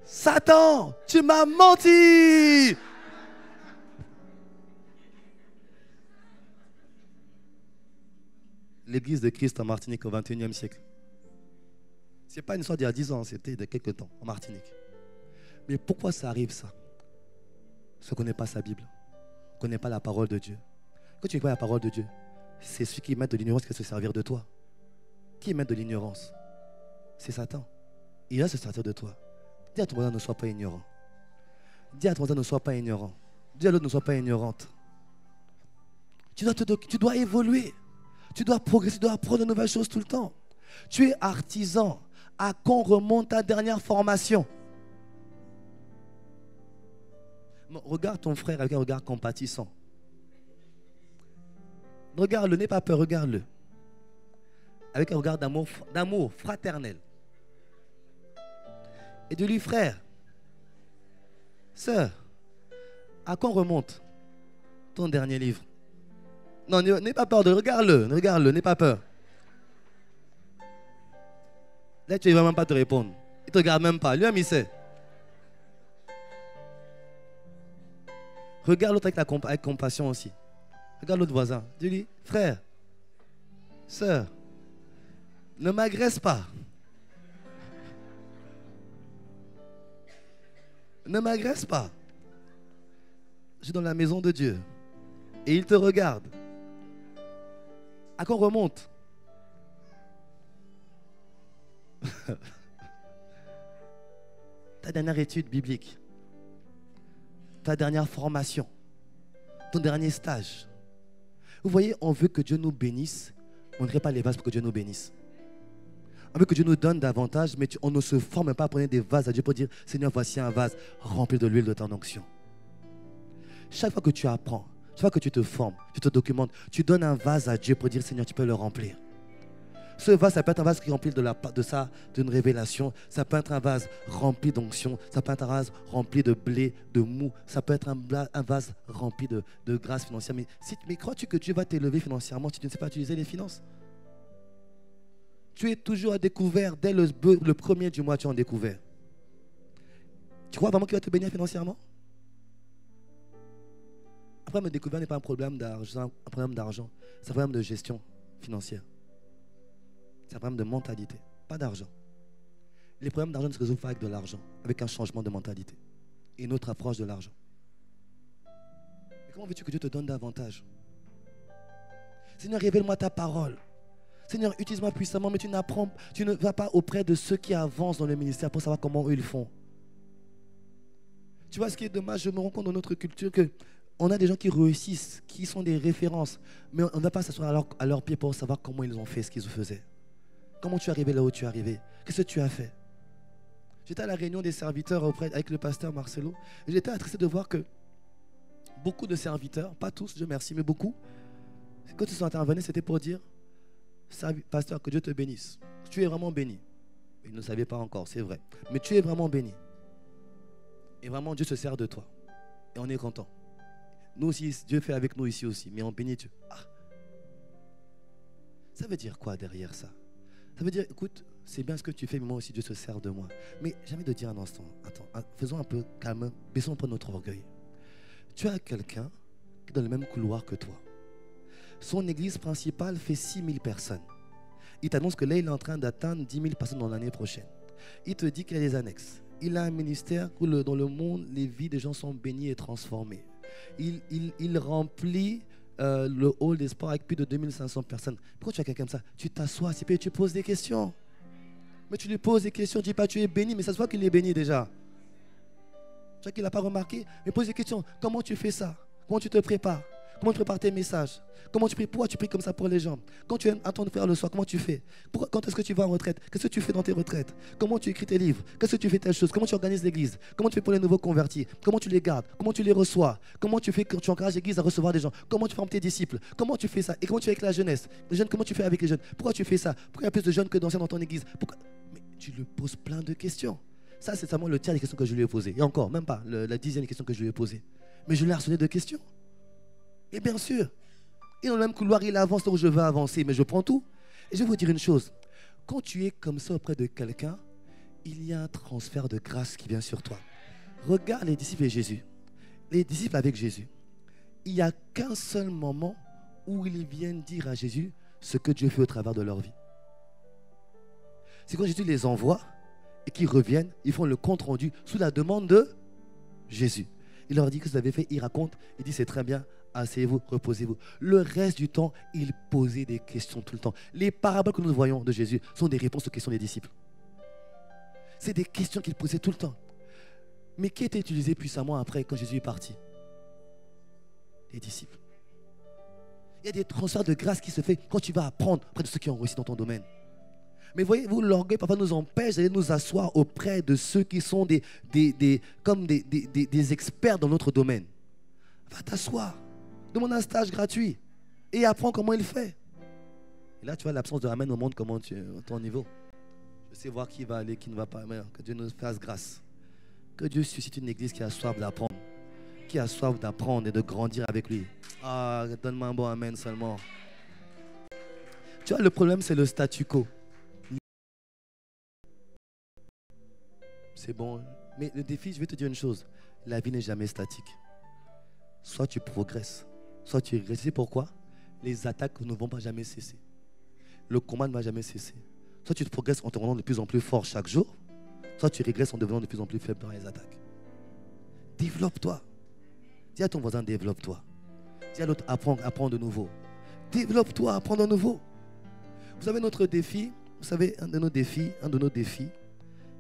Satan, tu m'as menti. L'église de Christ en Martinique au XXIe siècle. Ce n'est pas une histoire d'il y a 10 ans, c'était de quelques temps en Martinique. Mais pourquoi ça arrive ça? Parce qu'on ne connaît pas sa Bible. On ne connaît pas la parole de Dieu. Quand tu ne connais pas la parole de Dieu, c'est celui qui met de l'ignorance qui va se servir de toi. Qui met de l'ignorance? C'est Satan. Il va se servir de toi. Dis à ton voisin, ne sois pas ignorant. Dis à ton voisin, ne sois pas ignorant. Dis à l'autre, ne sois pas ignorante. Tu dois évoluer. Tu dois progresser, tu dois apprendre de nouvelles choses tout le temps. Tu es artisan. À quand remonte ta dernière formation? Regarde ton frère avec un regard compatissant. Regarde-le, n'aie pas peur, regarde-le. Avec un regard d'amour fraternel. Et de lui, frère, sœur, à quand remonte ton dernier livre? Non, n'aie pas peur, regarde-le, n'aie pas peur. Là, tu ne vas même pas te répondre. Il ne te regarde même pas, lui-même il sait. Regarde l'autre avec compassion aussi. Regarde l'autre voisin. Dis-lui, frère, sœur, ne m'agresse pas. Ne m'agresse pas. Je suis dans la maison de Dieu. Et il te regarde. À quoi on remonte? Ta dernière étude biblique. Ta dernière formation. Ton dernier stage. Vous voyez, on veut que Dieu nous bénisse. On ne crée pas les vases pour que Dieu nous bénisse. On veut que Dieu nous donne davantage, mais on ne se forme pas à prendre des vases à Dieu pour dire, Seigneur, voici un vase rempli de l'huile de ton onction. Chaque fois que tu apprends, chaque fois que tu te formes, tu te documentes, tu donnes un vase à Dieu pour dire, Seigneur, tu peux le remplir. Ce vase, ça peut être un vase qui est rempli d'une révélation. Ça peut être un vase rempli d'onction. Ça peut être un vase rempli de blé, de mou. Ça peut être un vase rempli de grâce financière. Mais crois-tu que Dieu va t'élever financièrement si tu ne sais pas utiliser les finances? Tu es toujours à découvert. Dès le premier du mois, tu es en découvert. Tu crois vraiment qu'il va te bénir financièrement? Un problème de découvert n'est pas un problème d'argent. C'est un problème de gestion financière. C'est un problème de mentalité, pas d'argent. Les problèmes d'argent ne se résolvent pas avec de l'argent, avec un changement de mentalité et une autre approche de l'argent. Mais comment veux-tu que Dieu te donne davantage? Seigneur, révèle-moi ta parole. Seigneur, utilise-moi puissamment, mais tu ne vas pas auprès de ceux qui avancent dans le ministère pour savoir comment eux ils font. Tu vois, ce qui est dommage, je me rends compte dans notre culture que on a des gens qui réussissent, qui sont des références, mais on ne va pas s'asseoir à leurs pieds pour savoir comment ils ont fait ce qu'ils faisaient. Comment tu es arrivé là où tu es arrivé? Qu'est-ce que tu as fait? J'étais à la réunion des serviteurs avec le pasteur Marcelo. Et j'étais attristé de voir que beaucoup de serviteurs, pas tous, Dieu merci, mais beaucoup, quand ils sont intervenus, c'était pour dire, pasteur, que Dieu te bénisse. Tu es vraiment béni. Ils ne savaient pas encore, c'est vrai. Mais tu es vraiment béni. Et vraiment, Dieu se sert de toi. Et on est content. Nous aussi, Dieu fait avec nous ici aussi, mais on bénit Dieu. Ah. Ça veut dire quoi derrière ça? Ça veut dire, écoute, c'est bien ce que tu fais, mais moi aussi Dieu se sert de moi. Mais j'ai envie de dire un instant, attends, faisons un peu calme, baissons un peu notre orgueil. Tu as quelqu'un qui est dans le même couloir que toi. Son église principale fait 6000 personnes. Il t'annonce que là, il est en train d'atteindre 10 000 personnes dans l'année prochaine. Il te dit qu'il a des annexes. Il a un ministère où dans le monde, les vies des gens sont bénies et transformées. Il remplit le hall des sports avec plus de 2500 personnes. Pourquoi tu as quelqu'un comme ça? Tu t'assois, et tu poses des questions. Mais tu lui poses des questions, dis pas tu es béni, mais ça se voit qu'il est béni déjà. Tu vois qu'il n'a pas remarqué, mais pose des questions. Comment tu fais ça? Comment tu te prépares? Comment tu prépares tes messages? Comment tu pries? Pourquoi tu pries comme ça pour les gens? Quand tu attends de faire le soir, comment tu fais? Quand est-ce que tu vas en retraite? Qu'est-ce que tu fais dans tes retraites? Comment tu écris tes livres? Qu'est-ce que tu fais telle chose? Comment tu organises l'église? Comment tu fais pour les nouveaux convertis? Comment tu les gardes? Comment tu les reçois? Comment tu fais quand tu encourages l'église à recevoir des gens? Comment tu formes tes disciples? Comment tu fais ça? Et comment tu fais avec la jeunesse? Les jeunes, comment tu fais avec les jeunes? Pourquoi tu fais ça? Pourquoi il y a plus de jeunes que d'anciens dans ton église? Pourquoi? Mais tu lui poses plein de questions. Ça, c'est seulement le tiers des questions que je lui ai posées. Et encore, même pas la 10e des questions que je lui ai posées. Mais je l'ai harcelé de questions. Et bien sûr, et dans le même couloir, il avance là où je veux avancer, mais je prends tout. Et je vais vous dire une chose. Quand tu es comme ça auprès de quelqu'un, il y a un transfert de grâce qui vient sur toi. Regarde les disciples et Jésus. Les disciples avec Jésus. Il n'y a qu'un seul moment où ils viennent dire à Jésus ce que Dieu fait au travers de leur vie. C'est quand Jésus les envoie et qu'ils reviennent, ils font le compte rendu sous la demande de Jésus. Il leur dit que vous avez fait, il raconte, il dit c'est très bien, asseyez-vous, reposez-vous. Le reste du temps, il posait des questions tout le temps. Les paraboles que nous voyons de Jésus sont des réponses aux questions des disciples. C'est des questions qu'il posait tout le temps. Mais qui était utilisé puissamment après quand Jésus est parti? Les disciples. Il y a des transferts de grâce qui se font quand tu vas apprendre auprès de ceux qui ont réussi dans ton domaine. Mais voyez-vous, l'orgueil parfois nous empêche d'aller nous asseoir auprès de ceux qui sont des experts dans notre domaine. Va t'asseoir, demande un stage gratuit et apprends comment il fait. Et là, tu vois l'absence de ramène au monde comment tu es à ton niveau. Je sais voir qui va aller, qui ne va pas. Mais que Dieu nous fasse grâce. Que Dieu suscite une église qui a soif d'apprendre. Qui a soif d'apprendre et de grandir avec lui. Ah, donne-moi un bon amen seulement. Tu vois, le problème, c'est le statu quo. C'est bon. Mais le défi, je vais te dire une chose. La vie n'est jamais statique. Soit tu progresses, soit tu régresses. C'est pourquoi les attaques ne vont pas jamais cesser. Le combat ne va jamais cesser. Soit tu progresses en te rendant de plus en plus fort chaque jour, soit tu régresses en devenant de plus en plus faible dans les attaques. Développe-toi. Dis à ton voisin, développe-toi. Dis à l'autre, apprends de nouveau. Développe-toi, apprends de nouveau. Vous savez, notre défi, un de nos défis,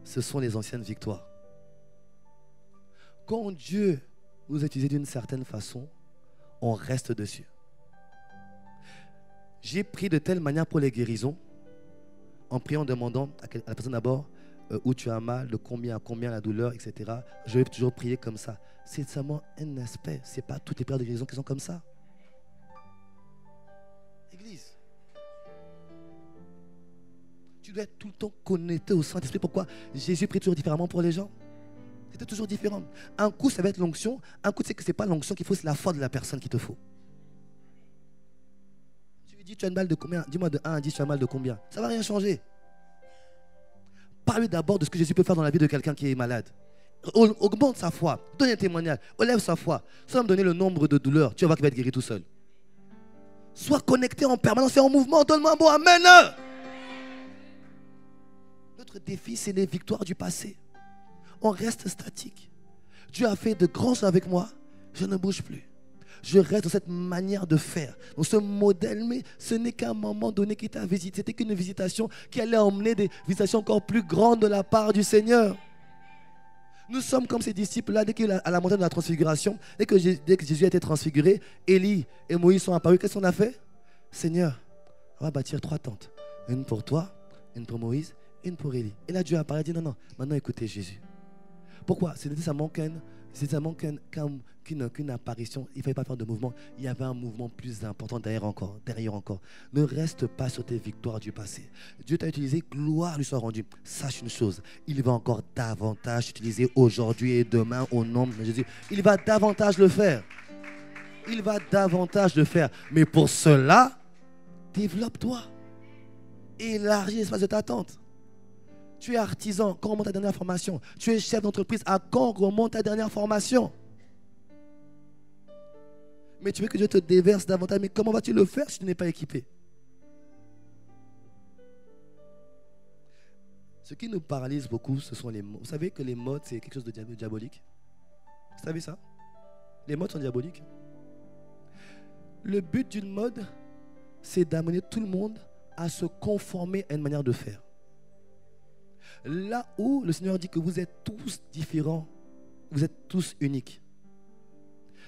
ce sont les anciennes victoires. Quand Dieu nous a utilisés d'une certaine façon, on reste dessus. J'ai pris de telle manière pour les guérisons, en priant, en demandant à la personne d'abord où tu as mal, de combien à combien la douleur, etc. Je vais toujours prier comme ça. C'est seulement un aspect. Ce n'est pas toutes les prières de guérison qui sont comme ça. Église, tu dois être tout le temps connecté au Saint-Esprit. Pourquoi Jésus prie toujours différemment pour les gens? C'était toujours différent. Un coup, ça va être l'onction. Un coup, c'est que ce n'est pas l'onction qu'il faut, c'est la foi de la personne qu'il te faut. Tu lui dis, tu as une balle de combien? Dis-moi de 1 à 10, tu as mal de combien? Ça ne va rien changer. Parle d'abord de ce que Jésus peut faire dans la vie de quelqu'un qui est malade. Augmente sa foi. Donne un témoignage. Élève sa foi. Sans me donner le nombre de douleurs, tu vas voir qu'il va être guéri tout seul. Sois connecté en permanence et en mouvement. Donne-moi un bon amen. Notre défi, c'est les victoires du passé. On reste statique. Dieu a fait de grands choses avec moi. Je ne bouge plus. Je reste dans cette manière de faire, dans ce modèle, mais ce n'est qu'à un moment donné qui t'a visité. C'était qu'une visitation qui allait emmener des visitations encore plus grandes de la part du Seigneur. Nous sommes comme ces disciples-là, dès qu'il est à la montagne de la transfiguration, dès que Jésus a été transfiguré, Élie et Moïse sont apparus. Qu'est-ce qu'on a fait? Seigneur, on va bâtir 3 tentes. Une pour toi, une pour Moïse, une pour Élie. Et là, Dieu a parlé et dit non, maintenant écoutez Jésus. Pourquoi? C'était seulement qu'une apparition. Il ne fallait pas faire de mouvement. Il y avait un mouvement plus important derrière encore. Ne reste pas sur tes victoires du passé. Dieu t'a utilisé, gloire lui soit rendue. Sache une chose, il va encore davantage t'utiliser aujourd'hui et demain au nom de Jésus. Il va davantage le faire. Il va davantage le faire. Mais pour cela, développe-toi. Élargis l'espace de ta tente. Tu es artisan, quand remonte ta dernière formation? Tu es chef d'entreprise, à quand remonte ta dernière formation? Mais tu veux que Dieu te déverse davantage, mais comment vas-tu le faire si tu n'es pas équipé? Ce qui nous paralyse beaucoup, ce sont les modes. Vous savez que les modes, c'est quelque chose de diabolique? Vous savez ça? Les modes sont diaboliques. Le but d'une mode, c'est d'amener tout le monde à se conformer à une manière de faire. Là où le Seigneur dit que vous êtes tous différents, vous êtes tous uniques.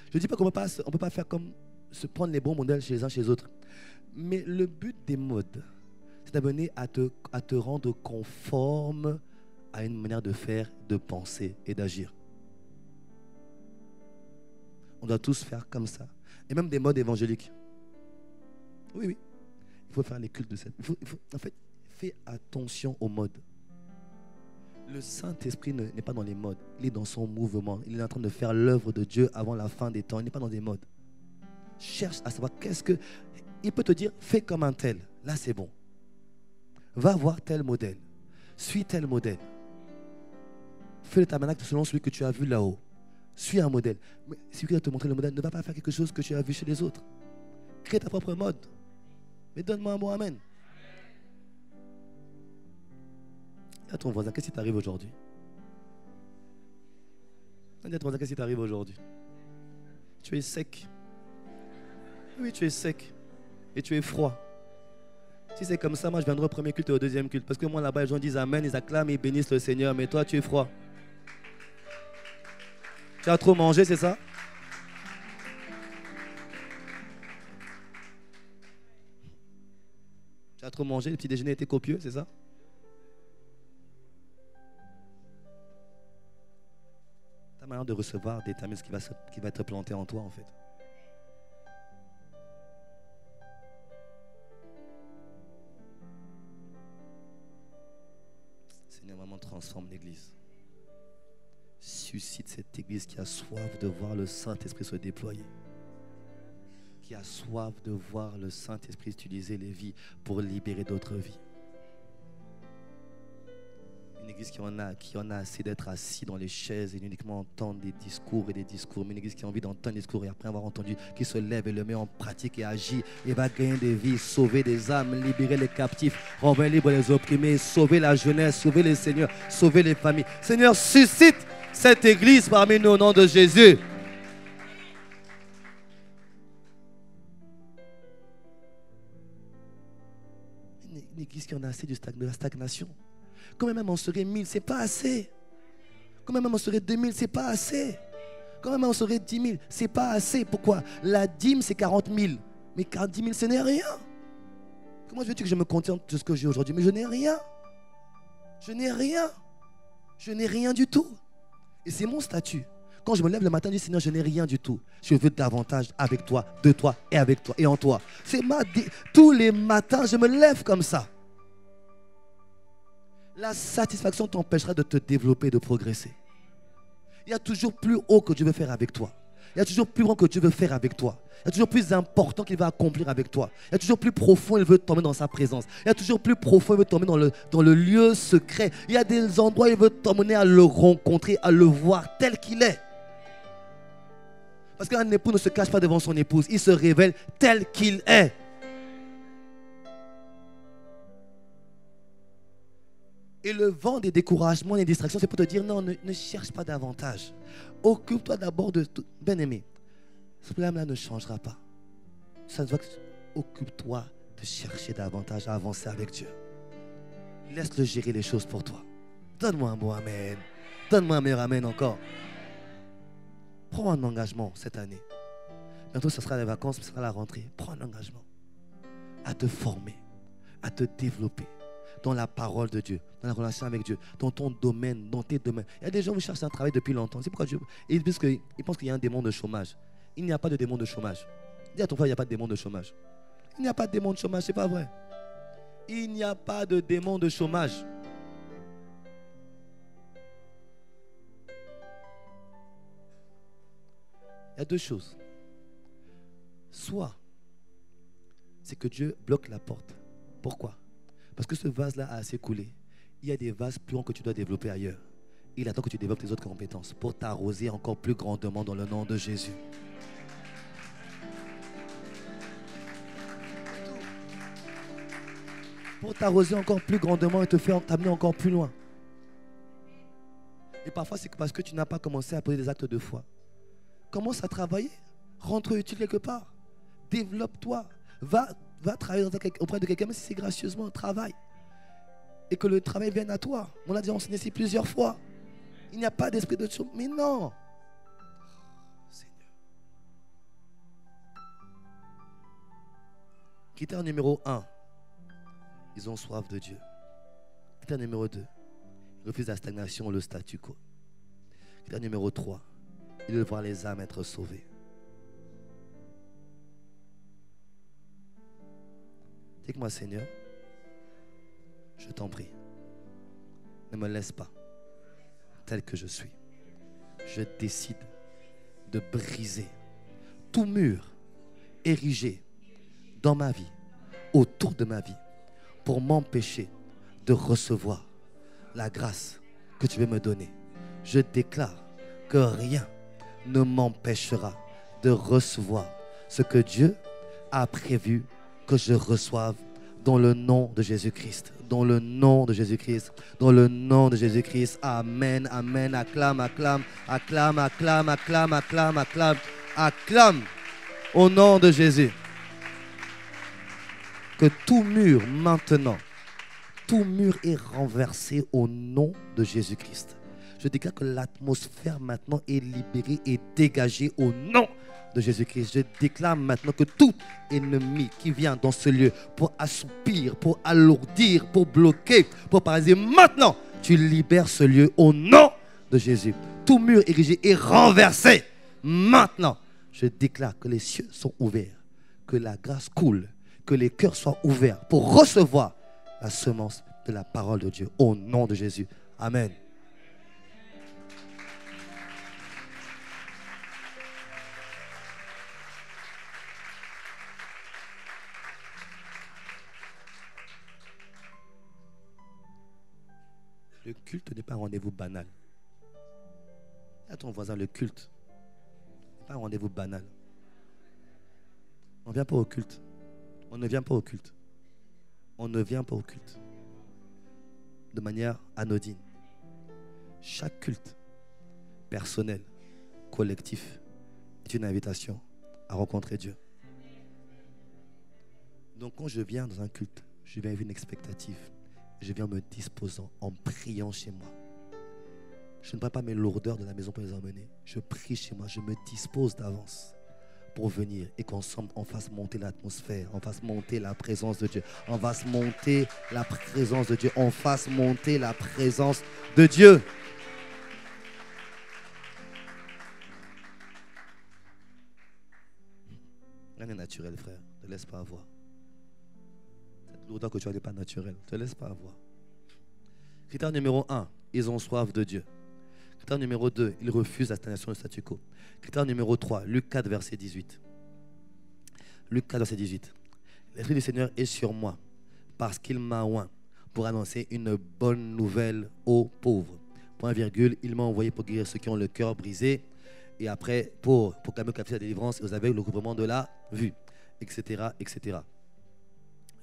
Je ne dis pas qu'on ne peut pas faire comme se prendre les bons modèles chez les uns chez les autres. Mais le but des modes, c'est d'amener à te rendre conforme à une manière de faire, de penser et d'agir. On doit tous faire comme ça. Et même des modes évangéliques. Oui. Il faut faire les cultes de cette... En fait, fais attention aux modes. Le Saint-Esprit n'est pas dans les modes. Il est dans son mouvement. Il est en train de faire l'œuvre de Dieu avant la fin des temps. Il n'est pas dans des modes. Cherche à savoir qu'est-ce que... Il peut te dire, fais comme un tel. Là, c'est bon. Va voir tel modèle. Suis tel modèle. Fais le tabernacle selon celui que tu as vu là-haut. Suis un modèle. Mais celui qui va te montrer le modèle ne va pas faire quelque chose que tu as vu chez les autres. Crée ta propre mode. Mais donne-moi un bon amen. Dis à ton voisin, qu'est-ce qui t'arrive aujourd'hui? Dis à ton voisin, qu'est-ce qui t'arrive aujourd'hui? Tu es sec. Oui, tu es sec. Et tu es froid. Si c'est comme ça, moi je viendrai au premier culte et au deuxième culte. Parce que moi là-bas, les gens disent amen, ils acclament, ils bénissent le Seigneur. Mais toi, tu es froid. Tu as trop mangé, c'est ça? Tu as trop mangé, le petit déjeuner était copieux, c'est ça? Ta manière de recevoir détermine ce qui va être planté en toi, en fait. Seigneur, maman, transforme l'Église. Suscite cette Église qui a soif de voir le Saint-Esprit se déployer. Qui a soif de voir le Saint-Esprit utiliser les vies pour libérer d'autres vies. Une église qui en a assez d'être assis dans les chaises et uniquement entendre des discours et des discours. Mais une église qui a envie d'entendre des discours et après avoir entendu, qui se lève et le met en pratique et agit et va gagner des vies, sauver des âmes, libérer les captifs, rendre libres les opprimés, sauver la jeunesse, sauver les seigneurs, sauver les familles. Seigneur, suscite cette église parmi nous au nom de Jésus. Une église qui en a assez de la stagnation. Quand même on serait 1000, c'est pas assez. Quand même on serait 2000, c'est pas assez. Quand même on serait 10 000, c'est pas assez. Pourquoi? La dîme, c'est 40 000. Mais 10 000, ce n'est rien. Comment veux-tu que je me contente de ce que j'ai aujourd'hui? Mais je n'ai rien. Je n'ai rien. Je n'ai rien du tout. Et c'est mon statut. Quand je me lève le matin, je dis Seigneur, je n'ai rien du tout. Je veux davantage avec toi, de toi et avec toi et en toi. C'est tous les matins, je me lève comme ça. La satisfaction t'empêchera de te développer, de progresser. Il y a toujours plus haut que Dieu veut faire avec toi. Il y a toujours plus grand que Dieu veut faire avec toi. Il y a toujours plus important qu'il va accomplir avec toi. Il y a toujours plus profond, il veut t'emmener dans sa présence. Il y a toujours plus profond, il veut t'emmener dans le lieu secret. Il y a des endroits où il veut t'emmener à le rencontrer, à le voir tel qu'il est. Parce qu'un époux ne se cache pas devant son épouse. Il se révèle tel qu'il est. Et le vent des découragements, des distractions, c'est pour te dire non, ne cherche pas davantage. Occupe-toi d'abord de tout. Bien-aimé, ce problème-là ne changera pas. Ça doit occupe-toi de chercher davantage à avancer avec Dieu. Laisse-le gérer les choses pour toi. Donne-moi un bon amen. Donne-moi un meilleur amen encore. Prends un engagement cette année. Bientôt, ce sera les vacances, ce sera la rentrée. Prends un engagement à te former, à te développer dans la parole de Dieu, dans la relation avec Dieu, dans ton domaine, dans tes domaines. Il y a des gens qui cherchent un travail depuis longtemps. C'est pourquoi ils pensent qu'il y a un démon de chômage. Il n'y a pas de démon de chômage. Dis à ton frère, il n'y a pas de démon de chômage. Il n'y a pas de démon de chômage, c'est pas vrai. Il n'y a pas de démon de chômage. Il y a deux choses. Soit, c'est que Dieu bloque la porte. Pourquoi? Parce que ce vase-là a assez coulé. Il y a des vases plus grands que tu dois développer ailleurs. Il attend que tu développes tes autres compétences pour t'arroser encore plus grandement dans le nom de Jésus. Pour t'arroser encore plus grandement et te faire t'amener encore plus loin. Et parfois, c'est parce que tu n'as pas commencé à poser des actes de foi. Commence à travailler. Rentre utile quelque part. Développe-toi. Va travailler auprès de quelqu'un, même si c'est gracieusement, travaille. Et que le travail vienne à toi. On l'a déjà enseigné ici plusieurs fois. Il n'y a pas d'esprit de chômage. Mais non. Seigneur. Critère numéro 1. Ils ont soif de Dieu. Critère numéro 2. Ils refusent la stagnation, le statu quo. Critère numéro 3. Ils veulent voir les âmes être sauvées. Dis-moi, Seigneur, je t'en prie, ne me laisse pas tel que je suis. Je décide de briser tout mur érigé dans ma vie, autour de ma vie, pour m'empêcher de recevoir la grâce que tu veux me donner. Je déclare que rien ne m'empêchera de recevoir ce que Dieu a prévu que je reçoive dans le nom de Jésus-Christ. Dans le nom de Jésus-Christ. Dans le nom de Jésus-Christ. Amen, amen. Acclame, acclame, acclame, acclame, acclame, acclame, acclame, acclame. Au nom de Jésus. Que tout mur maintenant, tout mur est renversé au nom de Jésus-Christ. Je déclare que l'atmosphère maintenant est libérée et dégagée au nom de Jésus-Christ. Je déclare maintenant que tout ennemi qui vient dans ce lieu pour assoupir, pour alourdir, pour bloquer, pour paralyser, maintenant, tu libères ce lieu au nom de Jésus. Tout mur érigé est renversé. Maintenant, je déclare que les cieux sont ouverts, que la grâce coule, que les cœurs soient ouverts pour recevoir la semence de la parole de Dieu au nom de Jésus. Amen. Le culte n'est pas un rendez-vous banal. Dis à ton voisin, le culte n'est pas un rendez-vous banal. On ne vient pas au culte. On ne vient pas au culte. On ne vient pas au culte de manière anodine. Chaque culte, personnel, collectif, est une invitation à rencontrer Dieu. Donc quand je viens dans un culte, je viens avec une expectative. Je viens me disposant en priant chez moi. Je ne prends pas mes lourdeurs de la maison pour les emmener. Je prie chez moi, je me dispose d'avance pour venir et qu'ensemble on fasse monter l'atmosphère, on fasse monter la présence de Dieu, on fasse monter la présence de Dieu, on fasse monter la présence de Dieu. Rien n'est naturel, frère. Ne te laisse pas avoir. Cette lourdeur que tu as n'est pas naturelle. Ne te laisse pas avoir. Critère numéro 1, ils ont soif de Dieu. Critère numéro 2, ils refusent la stagnation du statu quo. Critère numéro 3, Luc 4, verset 18. Luc 4, verset 18. L'Esprit du Seigneur est sur moi, parce qu'il m'a oint pour annoncer une bonne nouvelle aux pauvres. Point virgule, il m'a envoyé pour guérir ceux qui ont le cœur brisé. Et après, pour proclamer au captif la délivrance et aux aveugles le recouvrement de la vue, etc., etc.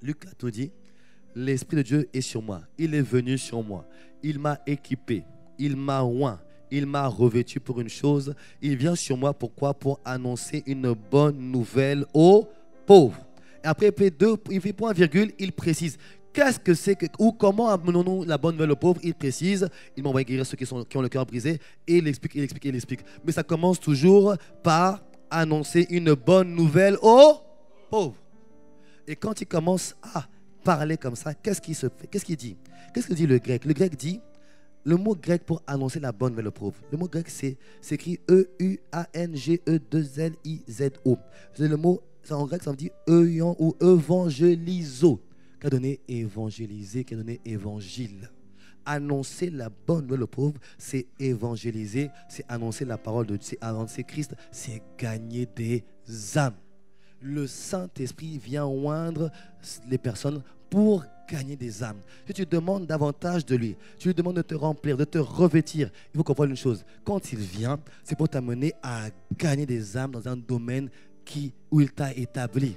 Luc 4 nous dit, l'Esprit de Dieu est sur moi. Il est venu sur moi. Il m'a équipé. Il m'a oint. Il m'a revêtu pour une chose. Il vient sur moi. Pourquoi? Pour annoncer une bonne nouvelle aux pauvres. Et après, il fait point virgule, il précise. Qu'est-ce que c'est ou comment amenons-nous la bonne nouvelle aux pauvres? Il précise, il m'a envoyé guérir ceux qui ont le cœur brisé. Et il explique. Mais ça commence toujours par annoncer une bonne nouvelle aux pauvres. Et quand il commence à parler comme ça, qu'est-ce qu'il se fait? Qu'est-ce qu'il dit? Qu'est-ce que dit le grec? Le grec dit, le mot grec pour annoncer la bonne nouvelle aux pauvres, le mot grec c'est écrit E-U-A-N-G-E-2-L-I-Z-O. C'est le mot, en grec ça veut dire euion ou evangelizo, qui a donné évangéliser, qui a donné évangile. Annoncer la bonne nouvelle aux pauvres, c'est évangéliser, c'est annoncer la parole de Dieu, c'est annoncer Christ, c'est gagner des âmes. Le Saint-Esprit vient oindre les personnes pour gagner des âmes. Si tu demandes davantage de lui, tu lui demandes de te remplir, de te revêtir, il faut comprendre une chose. Quand il vient, c'est pour t'amener à gagner des âmes dans un domaine où il t'a établi.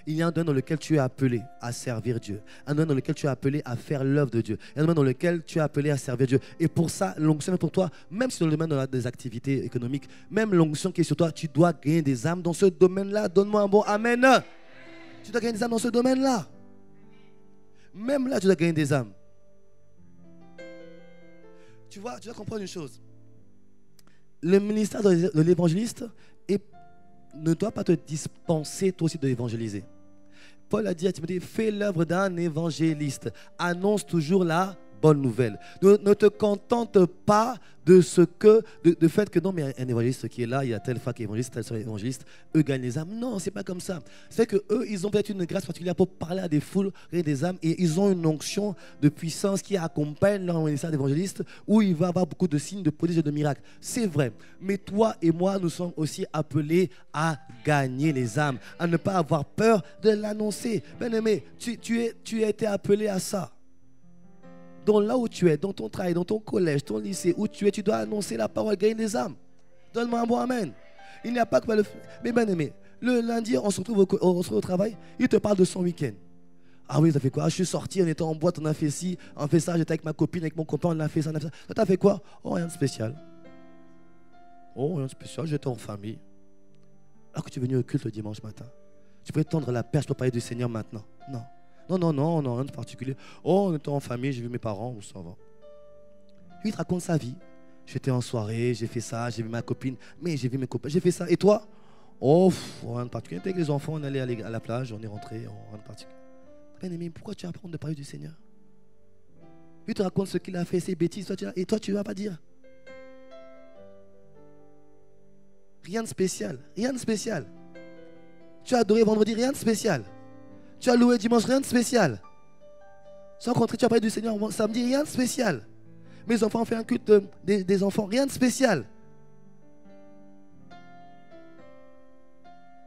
Il y a un domaine dans lequel tu es appelé à servir Dieu. Un domaine dans lequel tu es appelé à faire l'œuvre de Dieu. Un domaine dans lequel tu es appelé à servir Dieu. Et pour ça, l'onction est pour toi, même si dans le domaine des activités économiques, même l'onction qui est sur toi, tu dois gagner des âmes dans ce domaine-là. Donne-moi un bon amen. Tu dois gagner des âmes dans ce domaine-là. Même là, tu dois gagner des âmes. Tu dois comprendre une chose. Le ministère de l'évangéliste ne doit pas te dispenser toi aussi de évangéliser. Paul a dit à Timothée, fais l'œuvre d'un évangéliste. Annonce toujours la bonne nouvelle. Ne te contente pas de fait que non, mais un évangéliste qui est là, il y a tel fac évangéliste, tel soeur évangéliste, eux gagnent les âmes. Non, c'est pas comme ça. C'est que eux, ils ont peut-être une grâce particulière pour parler à des foules, gagner des âmes, et ils ont une onction de puissance qui accompagne leur ministère d'évangéliste, où il va y avoir beaucoup de signes, de prodiges et de miracles. C'est vrai. Mais toi et moi, nous sommes aussi appelés à gagner les âmes, à ne pas avoir peur de l'annoncer. Bien-aimé, tu as été appelé à ça. Donc là où tu es, dans ton travail, dans ton collège, ton lycée, où tu es, tu dois annoncer la parole, gagner des âmes. Donne-moi un bon amen. Il n'y a pas que le... Mais bien aimé, le lundi, on se retrouve au travail, il te parle de son week-end. Ah oui, ça fait quoi? Ah, je suis sorti, on était en boîte, on a fait ci, on a fait ça, j'étais avec ma copine, avec mon copain, on a fait ça, on a fait ça. Toi, t'as fait quoi? Oh, rien de spécial. Oh, rien de spécial, j'étais en famille. Alors que tu es venu au culte le dimanche matin, tu peux tendre la perche pour parler du Seigneur maintenant. Non. Non, rien de particulier. Oh, on était en famille, j'ai vu mes parents, ça va. Lui, il te raconte sa vie. J'étais en soirée, j'ai fait ça, j'ai vu ma copine, mais j'ai vu mes copains, j'ai fait ça. Et toi? Oh, rien de particulier. On était avec les enfants, on allait à la plage, on est rentré, rien de particulier. Bien aimé, pourquoi tu apprends de parler du Seigneur? Lui te raconte ce qu'il a fait, ses bêtises, et toi, tu ne vas pas dire. Rien de spécial, rien de spécial. Tu as adoré vendredi, rien de spécial. Tu as loué dimanche, rien de spécial. Sans compter, tu as parlé du Seigneur samedi, rien de spécial. Mes enfants ont fait un culte des enfants, rien de spécial. Vous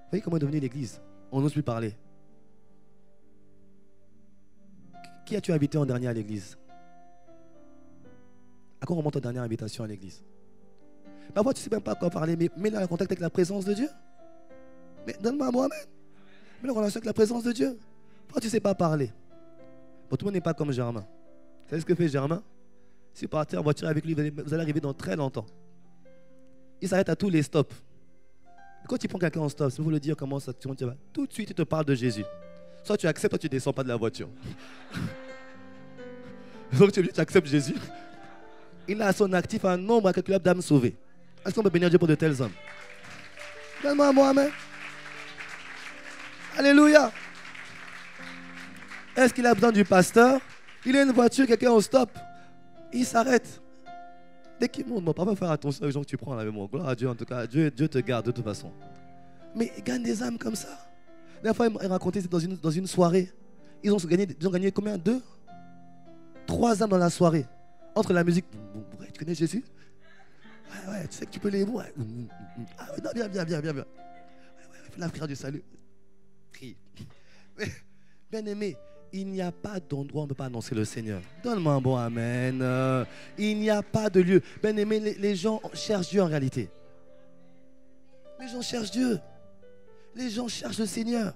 voyez comment est devenue l'église? On n'ose plus parler. Qui as-tu invité en dernier à l'église? À quoi remonte ta dernière invitation à l'église? Parfois, tu ne sais même pas quoi parler, mais mets-le en contact avec la présence de Dieu. Mais donne-moi un moi-même. Mais la relation avec la présence de Dieu. Pourquoi tu ne sais pas parler? Bon, tout le monde n'est pas comme Germain. Vous savez ce que fait Germain? Si vous partez en voiture avec lui, vous allez arriver dans très longtemps. Il s'arrête à tous les stops. Quand tu prends quelqu'un en stop, si vous le dire comment ça tu vas, tout de suite il te parle de Jésus. Soit tu acceptes, soit tu ne descends pas de la voiture. Donc tu acceptes Jésus. Il a à son actif un nombre incalculable d'âmes sauvées. Est-ce qu'on peut bénir Dieu pour de tels hommes? Donne-moi un mot, amen. Alléluia. Est-ce qu'il a besoin du pasteur? Il a une voiture, quelqu'un au stop. Il s'arrête. Dès qu'il monte, mon papa, faire attention aux gens que tu prends avec moi. Gloire à Dieu, en tout cas. Dieu te garde de toute façon. Mais il gagne des âmes comme ça. La fois, il racontait, c'était dans une soirée. Ils ont gagné combien? 2? 3 âmes dans la soirée. Entre la musique. Ouais, tu connais Jésus? Ouais, tu sais que tu peux les mots. Ouais. Ah, non, bien. Ouais, fais la prière du salut. Prie. Bien aimé, il n'y a pas d'endroit où on ne peut pas annoncer le Seigneur. Donne-moi un bon amen. Il n'y a pas de lieu. Bien aimé, les gens cherchent Dieu en réalité. Les gens cherchent Dieu. Les gens cherchent le Seigneur.